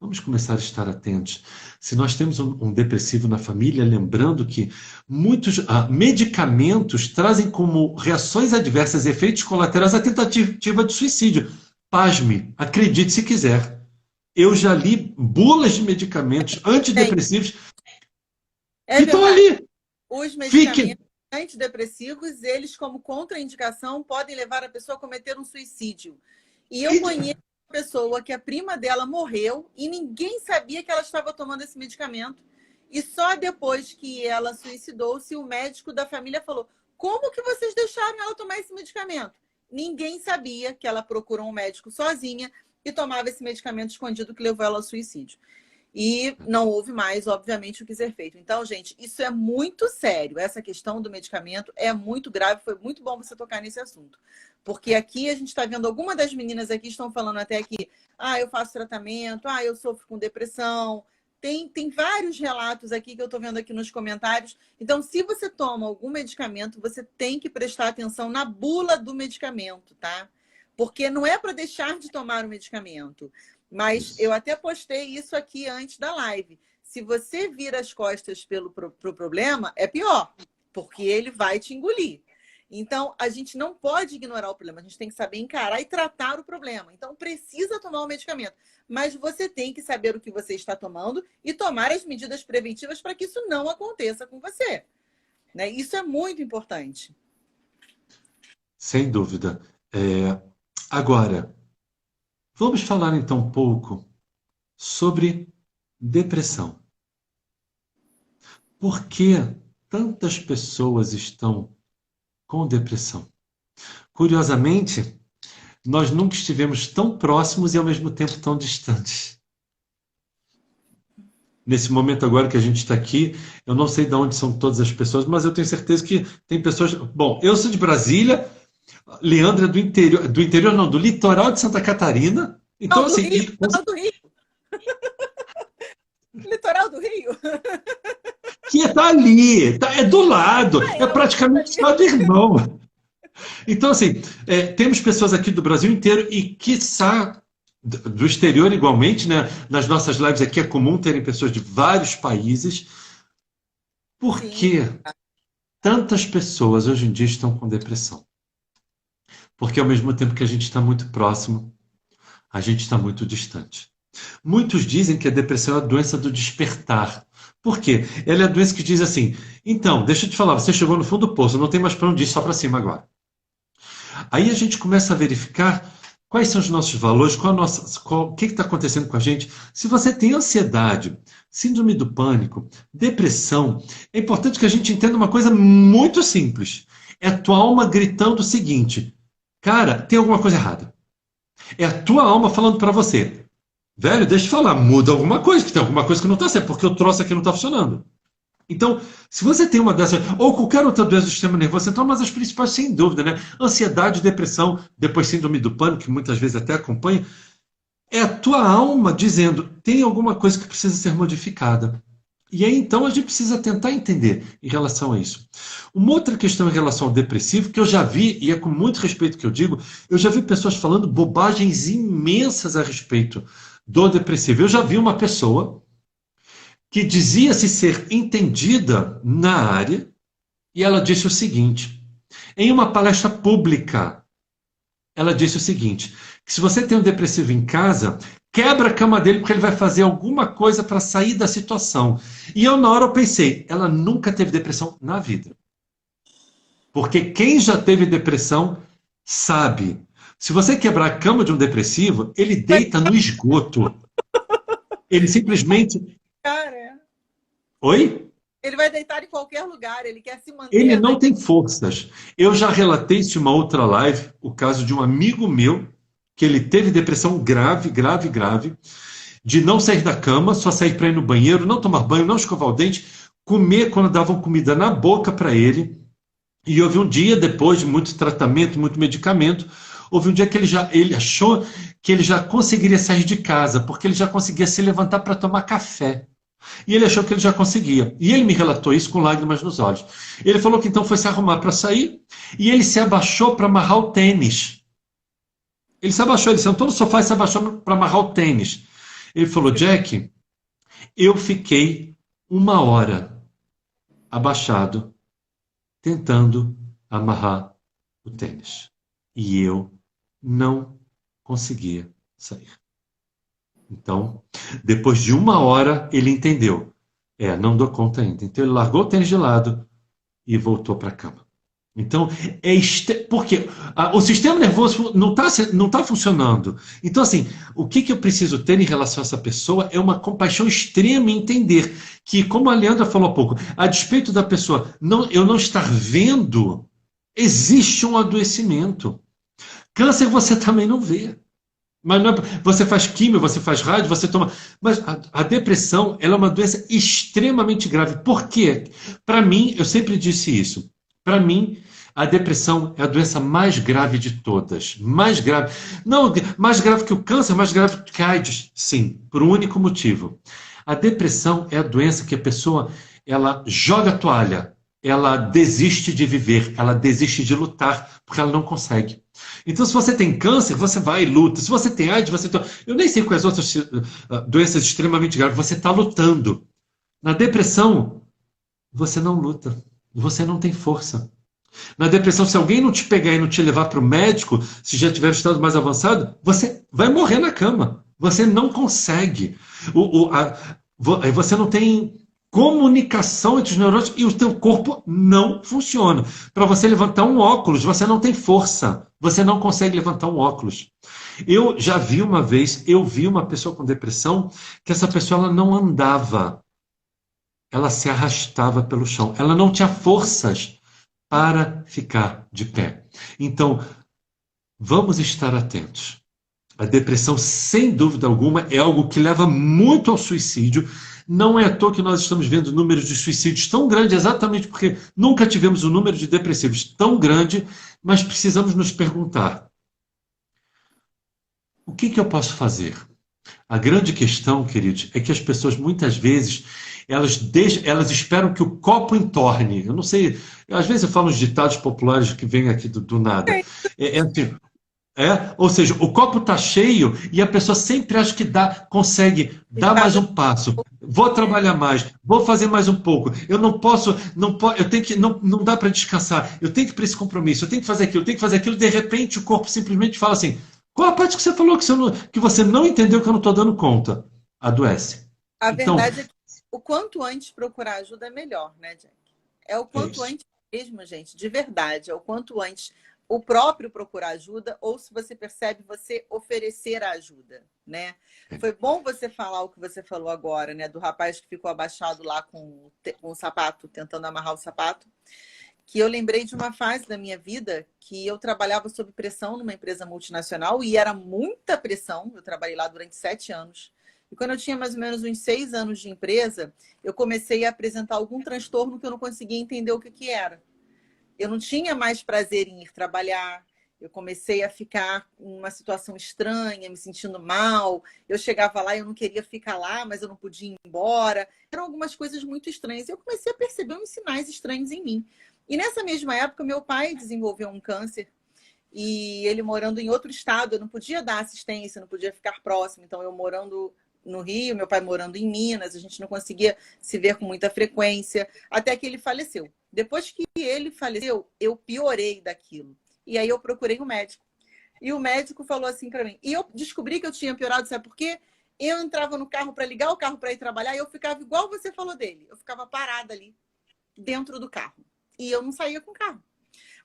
Vamos começar a estar atentos. Se nós temos um depressivo na família, lembrando que muitos medicamentos trazem como reações adversas, efeitos colaterais, a tentativa de suicídio. Pasme, acredite se quiser. Eu já li bulas de medicamentos antidepressivos É que estão verdade. ali. Os Fique. medicamentos antidepressivos, eles, como contraindicação, podem levar a pessoa a cometer um suicídio. E eu conheço uma pessoa que a prima dela morreu e ninguém sabia que ela estava tomando esse medicamento. E só depois que ela suicidou-se, o médico da família falou: como que vocês deixaram ela tomar esse medicamento? Ninguém sabia que ela procurou um médico sozinha e tomava esse medicamento escondido que levou ela ao suicídio. E não houve mais, obviamente, o que ser feito. Então, gente, isso é muito sério. Essa questão do medicamento é muito grave. Foi muito bom você tocar nesse assunto. Porque aqui a gente está vendo, algumas das meninas aqui estão falando até que eu faço tratamento, eu sofro com depressão. Tem vários relatos aqui que eu estou vendo aqui nos comentários. Então, se você toma algum medicamento, você tem que prestar atenção na bula do medicamento, tá? Porque não é para deixar de tomar o medicamento. Mas eu até postei isso aqui antes da live. Se você vira as costas pro problema, é pior, porque ele vai te engolir. Então, a gente não pode ignorar o problema, a gente tem que saber encarar e tratar o problema. Então, precisa tomar o medicamento, mas você tem que saber o que você está tomando e tomar as medidas preventivas para que isso não aconteça com você. Né? Isso é muito importante. Sem dúvida. Agora, vamos falar então um pouco sobre depressão. Por que tantas pessoas estão com depressão? Curiosamente, nós nunca estivemos tão próximos e ao mesmo tempo tão distantes. Nesse momento agora que a gente está aqui, eu não sei de onde são todas as pessoas, mas eu tenho certeza que tem pessoas... Bom, eu sou de Brasília, Leandra é do interior não, do litoral de Santa Catarina. Então, Não, do assim... Rio, litoral do Rio. Litoral do Rio. Que está ali, é do lado, é praticamente só de irmão. Então, assim, temos pessoas aqui do Brasil inteiro e, quiçá, do exterior igualmente, né? Nas nossas lives aqui é comum terem pessoas de vários países. Por que tantas pessoas hoje em dia estão com depressão? Porque ao mesmo tempo que a gente está muito próximo, a gente está muito distante. Muitos dizem que a depressão é a doença do despertar. Por quê? Ela é a doença que diz assim: então, deixa eu te falar, você chegou no fundo do poço, não tem mais para onde ir, só para cima agora. Aí a gente começa a verificar quais são os nossos valores, o que está acontecendo com a gente. Se você tem ansiedade, síndrome do pânico, depressão, é importante que a gente entenda uma coisa muito simples. É a tua alma gritando o seguinte: cara, tem alguma coisa errada. É a tua alma falando para você: velho, deixa eu falar, muda alguma coisa, que tem alguma coisa que não está certo, porque o troço aqui não está funcionando. Então, se você tem uma dessas, ou qualquer outra doença do sistema nervoso central, mas as principais, sem dúvida, né? Ansiedade, depressão, depois síndrome do pânico, que muitas vezes até acompanha, é a tua alma dizendo: tem alguma coisa que precisa ser modificada. E aí, então, a gente precisa tentar entender em relação a isso. Uma outra questão em relação ao depressivo, que eu já vi, e é com muito respeito que eu digo, eu já vi pessoas falando bobagens imensas a respeito do depressivo. Eu já vi uma pessoa que dizia-se ser entendida na área, e ela disse o seguinte, em uma palestra pública, ela disse o seguinte, que se você tem um depressivo em casa, quebra a cama dele porque ele vai fazer alguma coisa para sair da situação. E eu, na hora, eu pensei, ela nunca teve depressão na vida. Porque quem já teve depressão sabe. Se você quebrar a cama de um depressivo, ele deita no esgoto. Ele simplesmente... Cara, Oi? ele vai deitar em qualquer lugar, ele quer se manter. Ele não tem forças. Eu já relatei isso em uma outra live, o caso de um amigo meu, que ele teve depressão grave, grave, grave, de não sair da cama, só sair para ir no banheiro, não tomar banho, não escovar o dente, comer quando davam comida na boca para ele. E houve um dia, depois de muito tratamento, muito medicamento, houve um dia que ele achou que ele já conseguiria sair de casa, porque ele já conseguia se levantar para tomar café. E ele achou que ele já conseguia. E ele me relatou isso com lágrimas nos olhos. Ele falou que então foi se arrumar para sair e ele se abaixou para amarrar o tênis. Ele se abaixou, ele sentou no sofá e se abaixou para amarrar o tênis. Ele falou: Jack, eu fiquei 1 hora abaixado tentando amarrar o tênis. E eu não conseguia sair. Então, depois de 1 hora, ele entendeu. Não dou conta ainda. Então, ele largou o tênis de lado e voltou para a cama. Então, porque o sistema nervoso não tá funcionando. Então, assim, o que eu preciso ter em relação a essa pessoa é uma compaixão extrema e entender que, como a Leandra falou há pouco, a despeito da pessoa eu não estar vendo, existe um adoecimento. Câncer você também não vê. Mas você faz químio, você faz rádio, você toma. Mas a depressão, ela é uma doença extremamente grave. Por quê? Para mim, eu sempre disse isso. Para mim, a depressão é a doença mais grave de todas. Mais grave. Não, mais grave que o câncer, mais grave que a AIDS. Sim, por um único motivo. A depressão é a doença que a pessoa ela joga a toalha, ela desiste de viver, ela desiste de lutar, porque ela não consegue. Então, se você tem câncer, você vai e luta. Se você tem AIDS, você... Eu nem sei quais outras doenças extremamente graves. Você está lutando. Na depressão, você não luta. Você não tem força. Na depressão, se alguém não te pegar e não te levar para o médico, se já tiver estado mais avançado, você vai morrer na cama. Você não consegue. Você não tem comunicação entre os neurônios e o teu corpo não funciona. Para você levantar um óculos, você não tem força. Você não consegue levantar um óculos. Eu já vi uma vez, eu vi uma pessoa com depressão, que essa pessoa ela não andava. Ela se arrastava pelo chão. Ela não tinha forças para ficar de pé. Então, vamos estar atentos. A depressão, sem dúvida alguma, é algo que leva muito ao suicídio. Não é à toa que nós estamos vendo números de suicídios tão grandes, exatamente porque nunca tivemos um número de depressivos tão grande, mas precisamos nos perguntar: o que eu posso fazer? A grande questão, queridos, é que as pessoas muitas vezes elas esperam que o copo entorne. Eu não sei, às vezes eu falo uns ditados populares que vêm aqui do nada. Assim, ou seja, o copo está cheio e a pessoa sempre acha que consegue dar mais um passo. Vou trabalhar mais, vou fazer mais um pouco. Eu não posso, eu tenho que, não dá para descansar. Eu tenho que ir para esse compromisso, eu tenho que fazer aquilo, eu tenho que fazer aquilo. De repente, o corpo simplesmente fala assim: qual a parte que você falou que você não entendeu que eu não estou dando conta? Adoece. A Então, verdade é que o quanto antes procurar ajuda é melhor, né, Jack? É o quanto isso. antes mesmo, gente, de verdade. É o quanto antes o próprio procurar ajuda, ou se você percebe, você oferecer a ajuda, né? Foi bom você falar o que você falou agora, né? Do rapaz que ficou abaixado lá com o sapato, tentando amarrar o sapato. Que eu lembrei de uma fase da minha vida que eu trabalhava sob pressão numa empresa multinacional e era muita pressão. Eu trabalhei lá durante 7 anos. E quando eu tinha mais ou menos uns 6 anos de empresa, eu comecei a apresentar algum transtorno que eu não conseguia entender o que era. Eu não tinha mais prazer em ir trabalhar. Eu comecei a ficar em uma situação estranha, me sentindo mal. Eu chegava lá e eu não queria ficar lá, mas eu não podia ir embora. Eram algumas coisas muito estranhas. Eu comecei a perceber uns sinais estranhos em mim. E nessa mesma época, meu pai desenvolveu um câncer e ele morando em outro estado, eu não podia dar assistência, não podia ficar próximo. Então, eu morando no Rio, meu pai morando em Minas, a gente não conseguia se ver com muita frequência, até que ele faleceu. Depois que ele faleceu, eu piorei daquilo. E aí eu procurei um médico. E o médico falou assim para mim. E eu descobri que eu tinha piorado, sabe por quê? Eu entrava no carro para ligar o carro para ir trabalhar e eu ficava igual você falou dele. Eu ficava parada ali, dentro do carro. E eu não saía com o carro.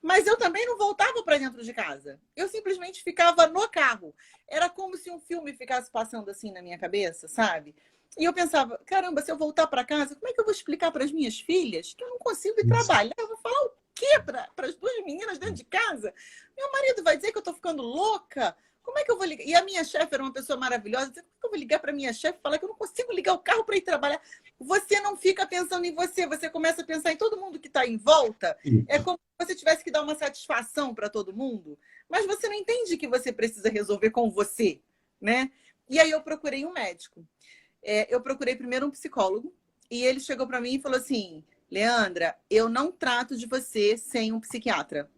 Mas eu também não voltava para dentro de casa. Eu simplesmente ficava no carro. Era como se um filme ficasse passando assim na minha cabeça, sabe? E eu pensava, caramba, se eu voltar para casa, como é que eu vou explicar para as minhas filhas que eu não consigo ir trabalhar? Eu vou falar o quê para as 2 meninas dentro de casa? Meu marido vai dizer que eu estou ficando louca? Como é que eu vou ligar? E a minha chefe era uma pessoa maravilhosa. Como é que eu vou ligar para minha chefe e falar que eu não consigo ligar o carro para ir trabalhar? Você não fica pensando em você, você começa a pensar em todo mundo que está em volta. É como se você tivesse que dar uma satisfação para todo mundo, mas você não entende que você precisa resolver com você, né? E aí eu procurei um médico. Eu procurei primeiro um psicólogo e ele chegou para mim e falou assim: Leandra, eu não trato de você sem um psiquiatra.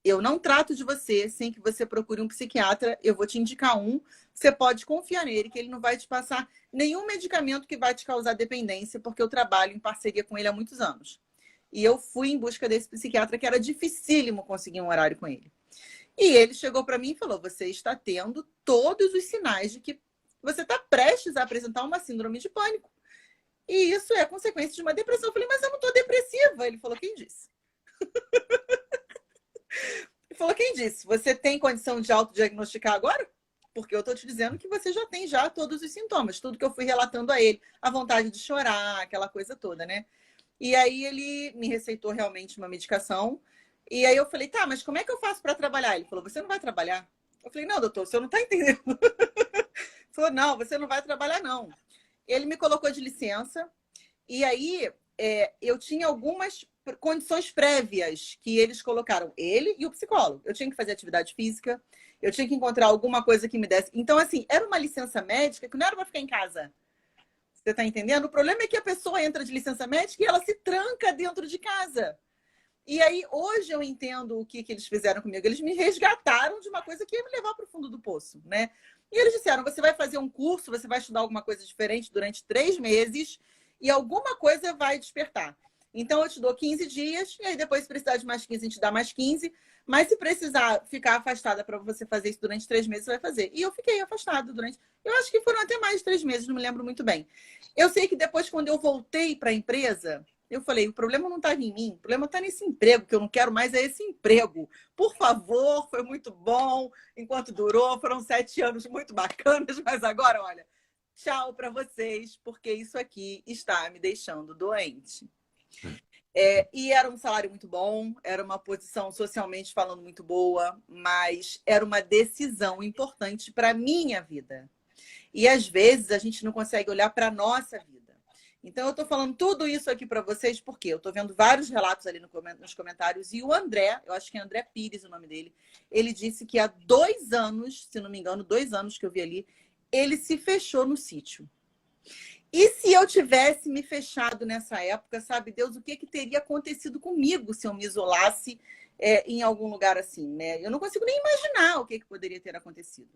Eu não trato de você sem que você procure um psiquiatra. Eu vou te indicar um. Você pode confiar nele, que ele não vai te passar nenhum medicamento que vai te causar dependência, porque eu trabalho em parceria com ele há muitos anos. E eu fui em busca desse psiquiatra, que era dificílimo conseguir um horário com ele. E ele chegou para mim e falou: você está tendo todos os sinais de que você está prestes a apresentar uma síndrome de pânico. E isso é consequência de uma depressão. Eu falei: mas eu não estou depressiva. Ele falou: quem disse? Ele falou: quem disse? Você tem condição de autodiagnosticar agora? Porque eu estou te dizendo que você já tem já todos os sintomas, tudo que eu fui relatando a ele, a vontade de chorar, aquela coisa toda, né? E aí ele me receitou realmente uma medicação. E aí eu falei: tá, mas como é que eu faço para trabalhar? Ele falou: você não vai trabalhar. Eu falei: não, doutor, o senhor não está entendendo. Ele falou: não, você não vai trabalhar, não. Ele me colocou de licença. E aí eu tinha algumas condições prévias que eles colocaram, ele e o psicólogo. Eu tinha que fazer atividade física, eu tinha que encontrar alguma coisa que me desse. Então, assim, era uma licença médica que não era para ficar em casa. Você está entendendo? O problema é que a pessoa entra de licença médica e ela se tranca dentro de casa. E aí, hoje eu entendo o que eles fizeram comigo. Eles me resgataram de uma coisa que ia me levar para o fundo do poço, né? E eles disseram: você vai fazer um curso, você vai estudar alguma coisa diferente durante 3 meses e alguma coisa vai despertar. Então, eu te dou 15 dias, e aí depois, se precisar de mais 15, a gente dá mais 15. Mas se precisar ficar afastada para você fazer isso durante 3 meses, você vai fazer. E eu fiquei afastada durante... Eu acho que foram até mais de 3 meses, não me lembro muito bem. Eu sei que depois, quando eu voltei para a empresa, eu falei: o problema não está em mim, o problema está nesse emprego, que eu não quero mais é esse emprego. Por favor, foi muito bom enquanto durou, foram 7 anos muito bacanas, mas agora, olha, tchau para vocês, porque isso aqui está me deixando doente. E era um salário muito bom, era uma posição socialmente falando muito boa, mas era uma decisão importante para a minha vida. E às vezes a gente não consegue olhar para a nossa vida. Então eu estou falando tudo isso aqui para vocês porque eu estou vendo vários relatos ali nos comentários, e o André, eu acho que é André Pires o nome dele, ele disse que há 2 anos, se não me engano, 2 anos que eu vi ali, ele se fechou no sítio. E se eu tivesse me fechado nessa época, sabe Deus, o que teria acontecido comigo se eu me isolasse em algum lugar assim, né? Eu não consigo nem imaginar o que poderia ter acontecido.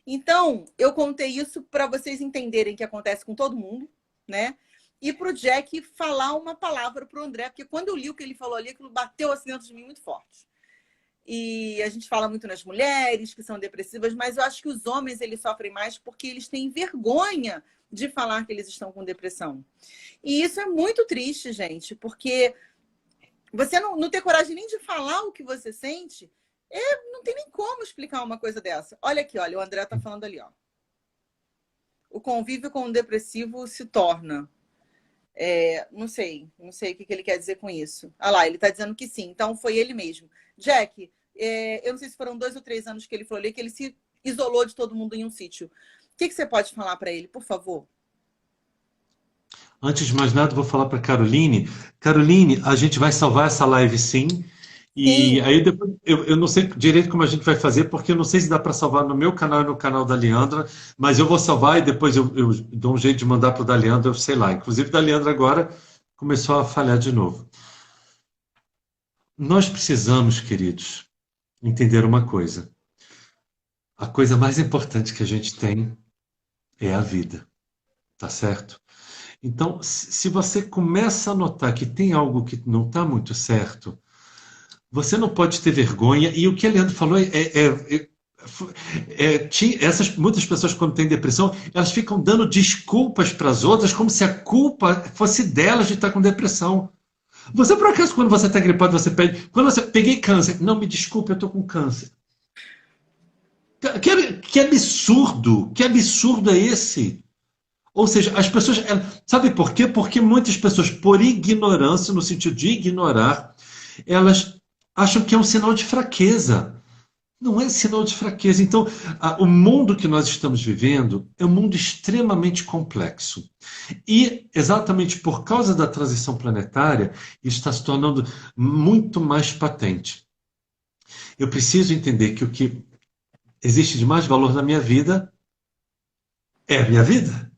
Então, eu contei isso para vocês entenderem que acontece com todo mundo, né? E para o Jack falar uma palavra para o André, porque quando eu li o que ele falou ali, aquilo bateu assim dentro de mim muito forte. E a gente fala muito nas mulheres que são depressivas, mas eu acho que os homens eles sofrem mais porque eles têm vergonha de falar que eles estão com depressão. E isso é muito triste, gente, porque você não ter coragem nem de falar o que você sente, não tem nem como explicar uma coisa dessa. Olha aqui, olha, o André tá falando ali, ó. O convívio com o depressivo se torna... não sei o que ele quer dizer com isso. Ah lá, ele tá dizendo que sim, então foi ele mesmo. Jack, eu não sei se foram 2 ou 3 anos que ele falou ali, que ele se isolou de todo mundo em um sítio. O que você pode falar para ele, por favor? Antes de mais nada, vou falar para Caroline. Caroline, a gente vai salvar essa live sim. E Sim. aí depois, eu não sei direito como a gente vai fazer, porque eu não sei se dá para salvar no meu canal e no canal da Leandra, mas eu vou salvar e depois eu dou um jeito de mandar para o da Leandra, eu sei lá. Inclusive, da Leandra agora começou a falhar de novo. Nós precisamos, queridos, entender uma coisa. A coisa mais importante que a gente tem é a vida, tá certo? Então, se você começa a notar que tem algo que não está muito certo, você não pode ter vergonha. E o que a Leandro falou muitas pessoas, quando têm depressão, elas ficam dando desculpas para as outras, como se a culpa fosse delas de estar com depressão. Você, por acaso, quando você está gripado, você pede. Quando você peguei câncer, não, me desculpe, eu estou com câncer. Que absurdo! Que absurdo é esse? Ou seja, as pessoas. Sabe por quê? Porque muitas pessoas, por ignorância, no sentido de ignorar, elas acham que é um sinal de fraqueza. Não é sinal de fraqueza. Então, o mundo que nós estamos vivendo é um mundo extremamente complexo. E, exatamente por causa da transição planetária, isso está se tornando muito mais patente. Eu preciso entender que o que existe de mais valor na minha vida é a minha vida.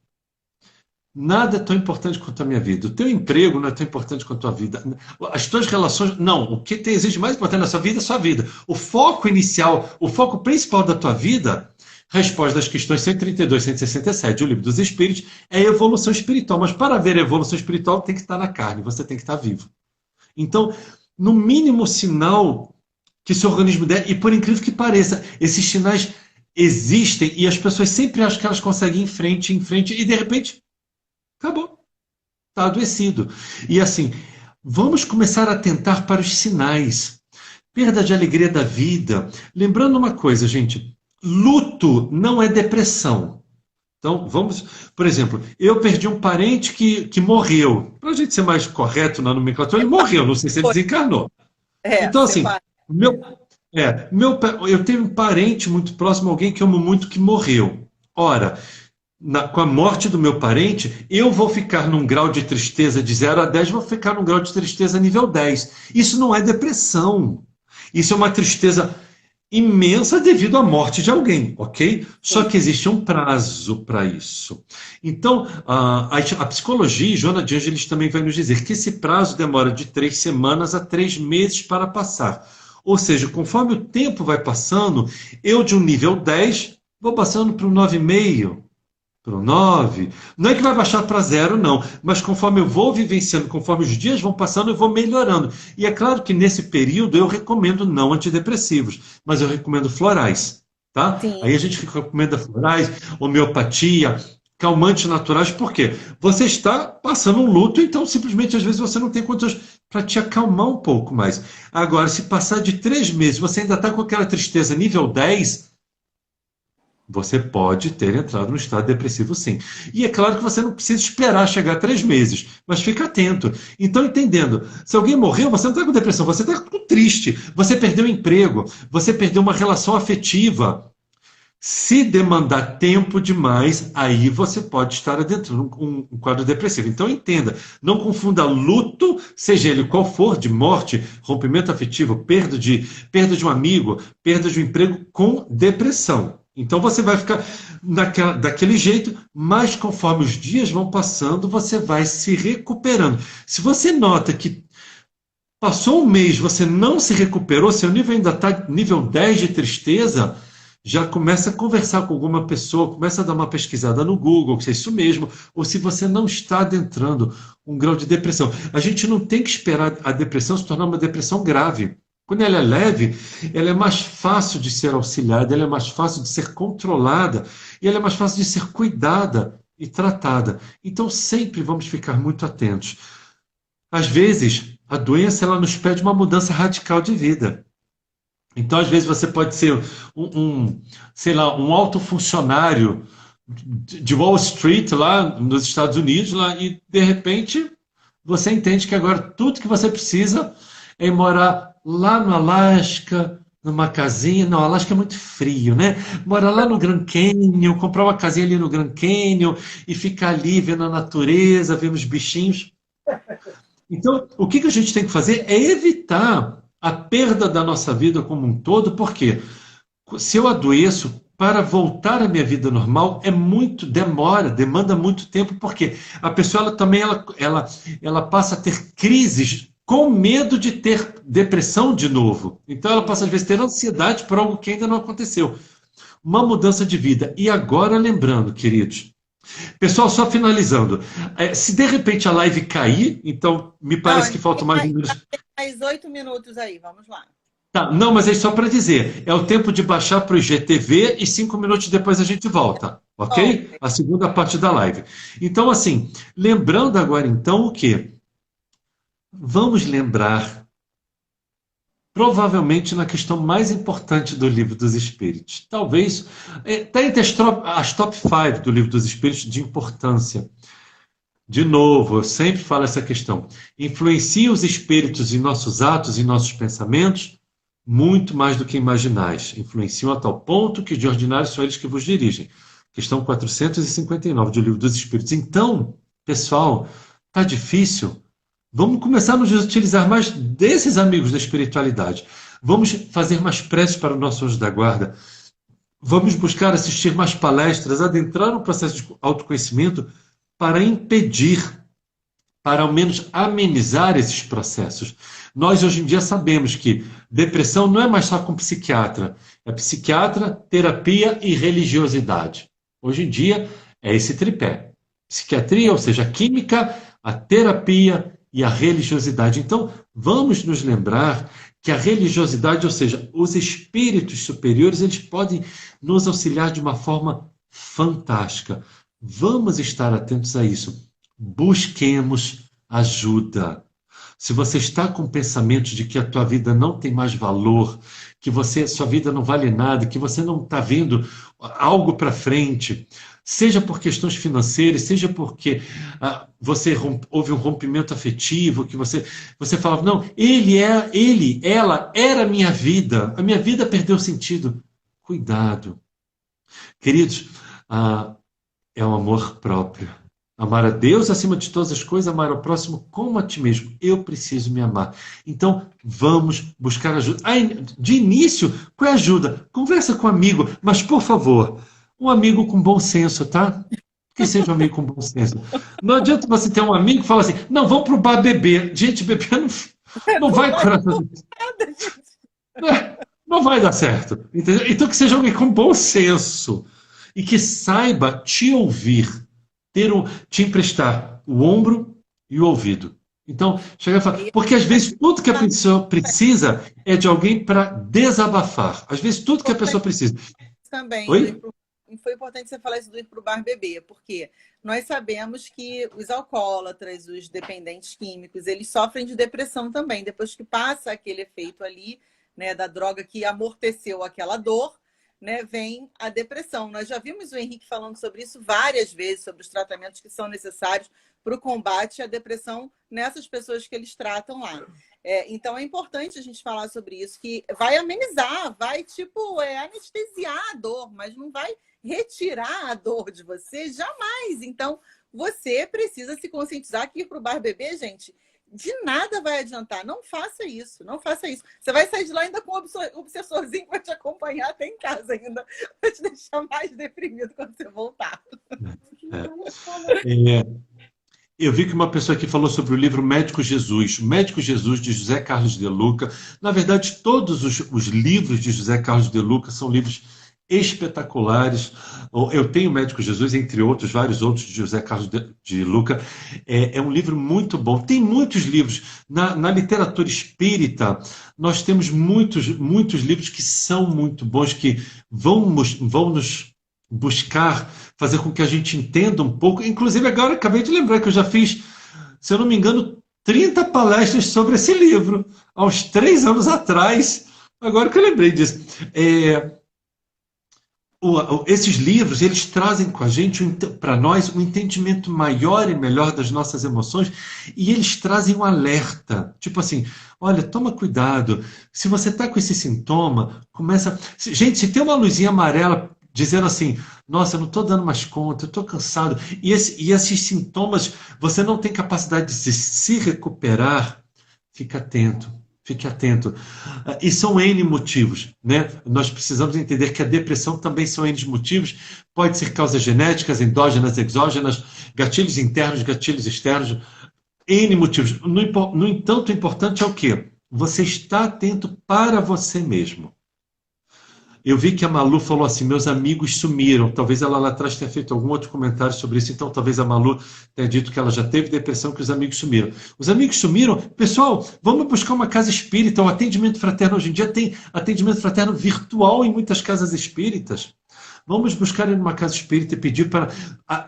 Nada é tão importante quanto a minha vida. O teu emprego não é tão importante quanto a tua vida. As tuas relações... Não, o que existe mais importante na sua vida é a sua vida. O foco inicial, o foco principal da tua vida, resposta das questões 132, 167, o Livro dos Espíritos, é a evolução espiritual. Mas para haver evolução espiritual, tem que estar na carne, você tem que estar vivo. Então, no mínimo sinal que seu organismo der, e por incrível que pareça, esses sinais existem e as pessoas sempre acham que elas conseguem ir em frente, e de repente, acabou, está adoecido. E assim, vamos começar a atentar para os sinais. Perda de alegria da vida. Lembrando uma coisa, gente, luto não é depressão. Então, vamos, por exemplo, eu perdi um parente que morreu. Para a gente ser mais correto na nomenclatura, ele morreu, não sei se ele desencarnou. Então, assim, Separa. meu, eu tenho um parente muito próximo, alguém que eu amo muito, que morreu. Ora, com a morte do meu parente, eu vou ficar num grau de tristeza de 0 a 10, vou ficar num grau de tristeza nível 10. Isso não é depressão. Isso é uma tristeza imensa devido à morte de alguém, ok? Só que existe um prazo para isso. Então, a psicologia, e Joana de Ângeles também vai nos dizer que esse prazo demora de 3 semanas a 3 meses para passar. Ou seja, conforme o tempo vai passando, eu de um nível 10 vou passando para o 9,5, para o 9. Não é que vai baixar para 0, não. Mas conforme eu vou vivenciando, conforme os dias vão passando, eu vou melhorando. E é claro que nesse período eu recomendo não antidepressivos, mas eu recomendo florais. Tá? Sim. Aí a gente recomenda florais, homeopatia, calmantes naturais, por quê? Você está passando um luto, então simplesmente às vezes você não tem condições para te acalmar um pouco mais. Agora, se passar de 3 meses, você ainda está com aquela tristeza nível 10, você pode ter entrado no estado depressivo, sim. E é claro que você não precisa esperar chegar a 3 meses, mas fica atento. Então, entendendo, se alguém morreu, você não está com depressão, você está triste, você perdeu o emprego, você perdeu uma relação afetiva. Se demandar tempo demais, aí você pode estar adentrando um quadro depressivo. Então, entenda, não confunda luto, seja ele qual for, de morte, rompimento afetivo, perda de um amigo, perda de um emprego, com depressão. Então você vai ficar daquele jeito, mas conforme os dias vão passando, você vai se recuperando. Se você nota que passou um mês, você não se recuperou, seu nível ainda está nível 10 de tristeza, já começa a conversar com alguma pessoa, começa a dar uma pesquisada no Google, se é isso mesmo, ou se você não está adentrando um grau de depressão. A gente não tem que esperar a depressão se tornar uma depressão grave. Quando ela é leve, ela é mais fácil de ser auxiliada, ela é mais fácil de ser controlada, e ela é mais fácil de ser cuidada e tratada. Então, sempre vamos ficar muito atentos. Às vezes, a doença ela nos pede uma mudança radical de vida. Então, às vezes, você pode ser sei lá, um alto funcionário de Wall Street, lá nos Estados Unidos, lá, e, de repente, você entende que agora tudo que você precisa é morar lá no Alasca, numa casinha. Não, Alasca é muito frio, né? Morar lá no Grand Canyon, comprar uma casinha ali no Grand Canyon e ficar ali vendo a natureza, vendo os bichinhos. Então, o que a gente tem que fazer é evitar a perda da nossa vida como um todo, porque se eu adoeço, para voltar à minha vida normal demanda muito tempo, porque a pessoa ela passa a ter crises com medo de ter depressão de novo. Então ela passa às vezes a ter ansiedade por algo que ainda não aconteceu. Uma mudança de vida. E agora lembrando, queridos, pessoal, só finalizando, se de repente a live cair, então me parece que faltam mais números. Mais 8 minutos aí, vamos lá. Tá, não, mas é só para dizer, é o tempo de baixar para o IGTV e 5 minutos depois a gente volta, ok? A segunda parte da live. Então, assim, lembrando agora então o quê? Vamos lembrar, provavelmente na questão mais importante do Livro dos Espíritos. Talvez, está entre as top 5 do Livro dos Espíritos de importância. De novo, eu sempre falo essa questão. Influencia os espíritos em nossos atos e nossos pensamentos? Muito mais do que imaginais. Influenciam a tal ponto que de ordinário são eles que vos dirigem. Questão 459 do Livro dos Espíritos. Então, pessoal, tá difícil? Vamos começar a nos utilizar mais desses amigos da espiritualidade. Vamos fazer mais preces para o nosso anjo da guarda. Vamos buscar assistir mais palestras, adentrar no processo de autoconhecimento para impedir, para ao menos amenizar esses processos. Nós hoje em dia sabemos que depressão não é mais só com psiquiatra. É psiquiatra, terapia e religiosidade. Hoje em dia é esse tripé. Psiquiatria, ou seja, a química, a terapia e a religiosidade. Então, vamos nos lembrar que a religiosidade, ou seja, os espíritos superiores, eles podem nos auxiliar de uma forma fantástica. Vamos estar atentos a isso. Busquemos ajuda. Se você está com pensamentos de que a tua vida não tem mais valor, que sua vida não vale nada, que você não está vendo algo para frente, seja por questões financeiras, seja porque houve um rompimento afetivo, que você falava, não, ela era a minha vida perdeu sentido. Cuidado. Queridos, é um amor próprio. Amar a Deus acima de todas as coisas, amar ao próximo como a ti mesmo. Eu preciso me amar. Então, vamos buscar ajuda. De início, qual é a ajuda? Conversa com um amigo, mas, por favor, um amigo com bom senso, tá? Que seja um amigo com bom senso. Não adianta você ter um amigo que fala assim, não, vamos pro bar beber. Gente, beber não vai curar. Não vai dar certo. Entendeu? Então, que seja alguém com bom senso e que saiba te ouvir. Te emprestar o ombro e o ouvido. Então, chega a falar, porque às vezes tudo que a pessoa precisa é de alguém para desabafar. Às vezes tudo que a pessoa precisa. Também, Oi? foi importante você falar isso do ir para o bar beber, porque nós sabemos que os alcoólatras, os dependentes químicos, eles sofrem de depressão também. Depois que passa aquele efeito ali, né, da droga que amorteceu aquela dor, né, vem a depressão. Nós já vimos o Henrique falando sobre isso várias vezes, sobre os tratamentos que são necessários para o combate à depressão nessas pessoas que eles tratam lá. Então é importante a gente falar sobre isso, que vai amenizar, vai anestesiar a dor, mas não vai retirar a dor de você jamais. Então você precisa se conscientizar que ir para o bar beber, gente, de nada vai adiantar. Não faça isso, não faça isso. Você vai sair de lá ainda com um obsessorzinho que vai te acompanhar até em casa ainda, vai te deixar mais deprimido quando você voltar. Eu vi que uma pessoa aqui falou sobre o livro Médico Jesus. O Médico Jesus, de José Carlos de Luca. Na verdade, todos os livros de José Carlos de Luca são livros espetaculares. Eu tenho o Médico Jesus, entre outros, vários outros de José Carlos de Luca. É um livro muito bom. Tem muitos livros. Na literatura espírita, nós temos muitos livros que são muito bons, que vão nos buscar, fazer com que a gente entenda um pouco. Inclusive, agora eu acabei de lembrar que eu já fiz, se eu não me engano, 30 palestras sobre esse livro, há uns 3 anos atrás. Agora que eu lembrei disso. Esses livros, eles trazem com a gente, para nós, um entendimento maior e melhor das nossas emoções, e eles trazem um alerta. Tipo assim, olha, toma cuidado, se você está com esse sintoma, começa... Gente, se tem uma luzinha amarela dizendo assim, nossa, eu não estou dando mais conta, eu estou cansado, e esses sintomas, você não tem capacidade de se recuperar, fica atento. Fique atento. E são N motivos, né? Nós precisamos entender que a depressão também são N motivos. Pode ser causas genéticas, endógenas, exógenas, gatilhos internos, gatilhos externos, N motivos. No entanto, o importante é o quê? Você está atento para você mesmo. Eu vi que a Malu falou assim, meus amigos sumiram. Talvez ela lá atrás tenha feito algum outro comentário sobre isso. Então, talvez a Malu tenha dito que ela já teve depressão, que os amigos sumiram. Os amigos sumiram? Pessoal, vamos buscar uma casa espírita. O atendimento fraterno hoje em dia tem atendimento fraterno virtual em muitas casas espíritas. Vamos buscar em uma casa espírita e pedir para...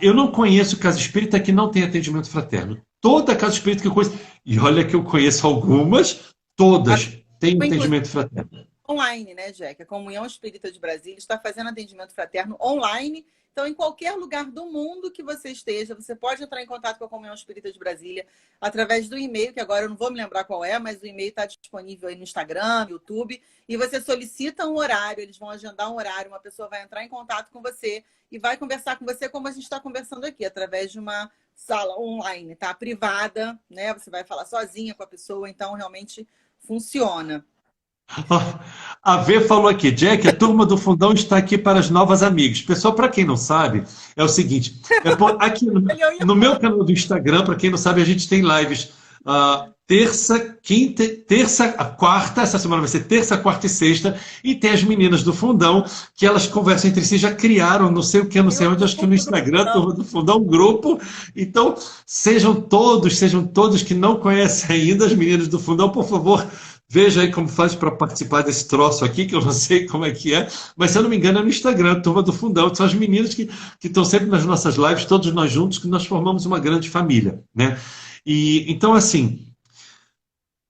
Eu não conheço casa espírita que não tem atendimento fraterno. Toda casa espírita que eu conheço... E olha que eu conheço algumas, todas têm atendimento fraterno. Online, né, Jack? A Comunhão Espírita de Brasília está fazendo atendimento fraterno online. Então, em qualquer lugar do mundo que você esteja, você pode entrar em contato com a Comunhão Espírita de Brasília através do e-mail, que agora eu não vou me lembrar qual é, mas o e-mail está disponível aí no Instagram, no YouTube, e você solicita um horário, eles vão agendar um horário, uma pessoa vai entrar em contato com você e vai conversar com você como a gente está conversando aqui, através de uma sala online, tá? Privada, né? Você vai falar sozinha com a pessoa, então realmente funciona. A V falou aqui, Jack, a turma do Fundão está aqui para as novas amigas. Pessoal, para quem não sabe, é o seguinte, aqui no meu canal do Instagram, para quem não sabe, a gente tem lives quarta, essa semana vai ser terça, quarta e sexta, e tem as meninas do Fundão, que elas conversam entre si, já criaram, não sei o que, não sei onde, acho que no Instagram, turma do Fundão, um grupo. Então, sejam todos que não conhecem ainda as meninas do Fundão, por favor, Veja aí como faz para participar desse troço aqui, que eu não sei como é que é, mas se eu não me engano é no Instagram, Turma do Fundão. São as meninas que estão sempre nas nossas lives, todos nós juntos, que nós formamos uma grande família, né? E então, assim,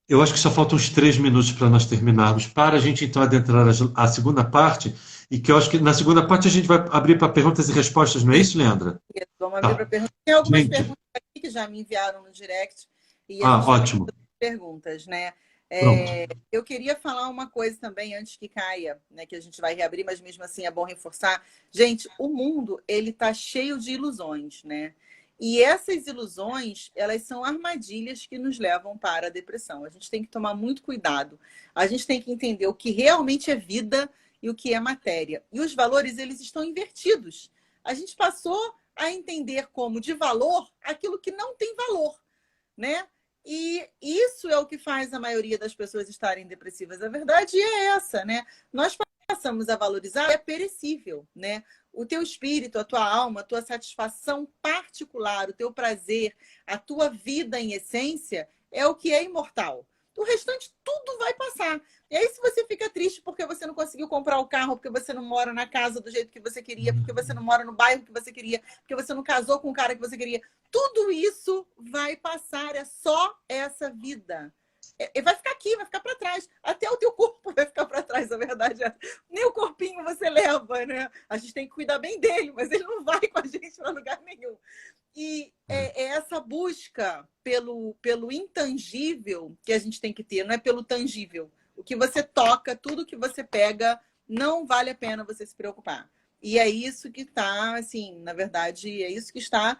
eu acho que só faltam uns 3 minutos para nós terminarmos, para a gente então adentrar a segunda parte, e que eu acho que na segunda parte a gente vai abrir para perguntas e respostas, não é isso, Leandra? Vamos abrir Tá. para perguntas. Tem algumas Gente, perguntas aqui que já me enviaram no direct e a gente vai fazer ótimo. perguntas, né? Pronto. Eu queria falar uma coisa também antes que caia, né? Que a gente vai reabrir, mas mesmo assim é bom reforçar. Gente, o mundo ele está cheio de ilusões, né? E essas ilusões, elas são armadilhas que nos levam para a depressão. A gente tem que tomar muito cuidado. A gente tem que entender o que realmente é vida e o que é matéria. E os valores, eles estão invertidos. A gente passou a entender como de valor aquilo que não tem valor, né? E isso é o que faz a maioria das pessoas estarem depressivas. A verdade é essa, né? Nós passamos a valorizar, é perecível, né? O teu espírito, a tua alma, a tua satisfação particular, o teu prazer, a tua vida em essência é o que é imortal. O restante tudo vai passar. E aí, se você fica triste porque você não conseguiu comprar o carro, porque você não mora na casa do jeito que você queria, porque você não mora no bairro que você queria, porque você não casou com o cara que você queria, tudo isso vai passar, é só essa vida. Vai ficar aqui, vai ficar para trás. Até o teu corpo vai ficar para trás, a verdade é. Nem o corpinho você leva, né? A gente tem que cuidar bem dele, mas ele não vai com a gente para lugar nenhum. E é essa busca pelo intangível que a gente tem que ter, não é pelo tangível. O que você toca, tudo que você pega, não vale a pena você se preocupar. E é isso que está, assim, na verdade, é isso que está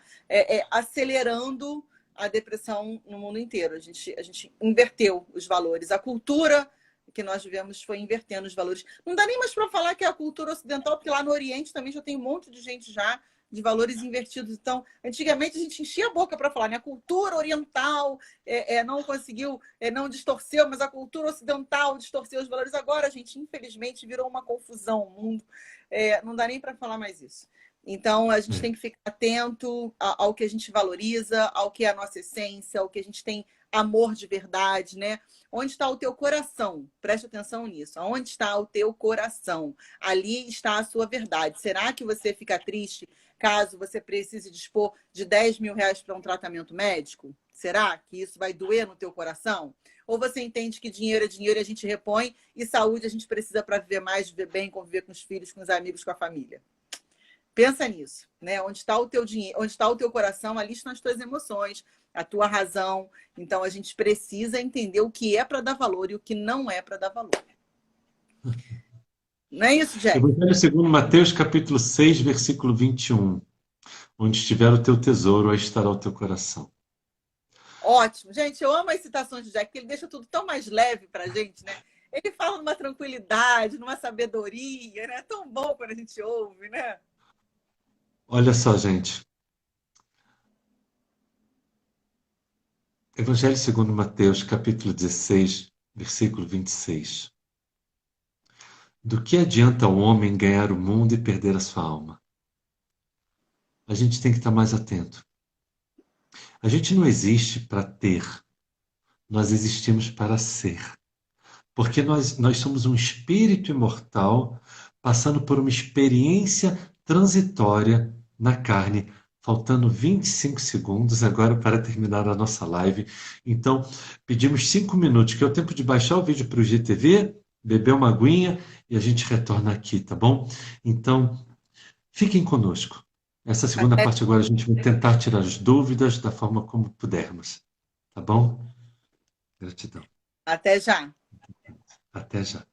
acelerando a depressão no mundo inteiro. A gente inverteu os valores. A cultura que nós vivemos foi invertendo os valores. Não dá nem mais para falar que é a cultura ocidental, porque lá no Oriente também já tem um monte de gente já de valores invertidos. Então, antigamente a gente enchia a boca para falar, né? A cultura oriental não conseguiu, não distorceu, mas a cultura ocidental distorceu os valores. Agora, a gente, infelizmente, virou uma confusão o mundo. Não dá nem para falar mais isso. Então, a gente tem que ficar atento ao que a gente valoriza, ao que é a nossa essência, ao que a gente tem amor de verdade, né? Onde está o teu coração? Preste atenção nisso. Onde está o teu coração? Ali está a sua verdade. Será que você fica triste caso você precise dispor de 10 mil reais para um tratamento médico? Será que isso vai doer no teu coração? Ou você entende que dinheiro é dinheiro e a gente repõe e saúde a gente precisa para viver mais, viver bem, conviver com os filhos, com os amigos, com a família? Pensa nisso, né? Onde está o teu dinheiro, onde está o teu coração, ali estão as tuas emoções, a tua razão. Então a gente precisa entender o que é para dar valor e o que não é para dar valor. Não é isso, Jack? Evangelho segundo Mateus, capítulo 6, versículo 21. Onde estiver o teu tesouro, aí estará o teu coração. Ótimo. Gente, eu amo as citações de Jack, porque ele deixa tudo tão mais leve para a gente, né? Ele fala numa tranquilidade, numa sabedoria, né? É tão bom quando a gente ouve, né? Olha só, gente. Evangelho segundo Mateus, capítulo 16, versículo 26. Do que adianta o homem ganhar o mundo e perder a sua alma? A gente tem que estar mais atento. A gente não existe para ter, nós existimos para ser. Porque nós somos um espírito imortal passando por uma experiência transitória na carne, faltando 25 segundos agora para terminar a nossa live. Então, pedimos 5 minutos, que é o tempo de baixar o vídeo para o GTV, beber uma aguinha e a gente retorna aqui, tá bom? Então, fiquem conosco. Essa segunda parte agora a gente vai tentar tirar as dúvidas da forma como pudermos, tá bom? Gratidão. Até já. Até já.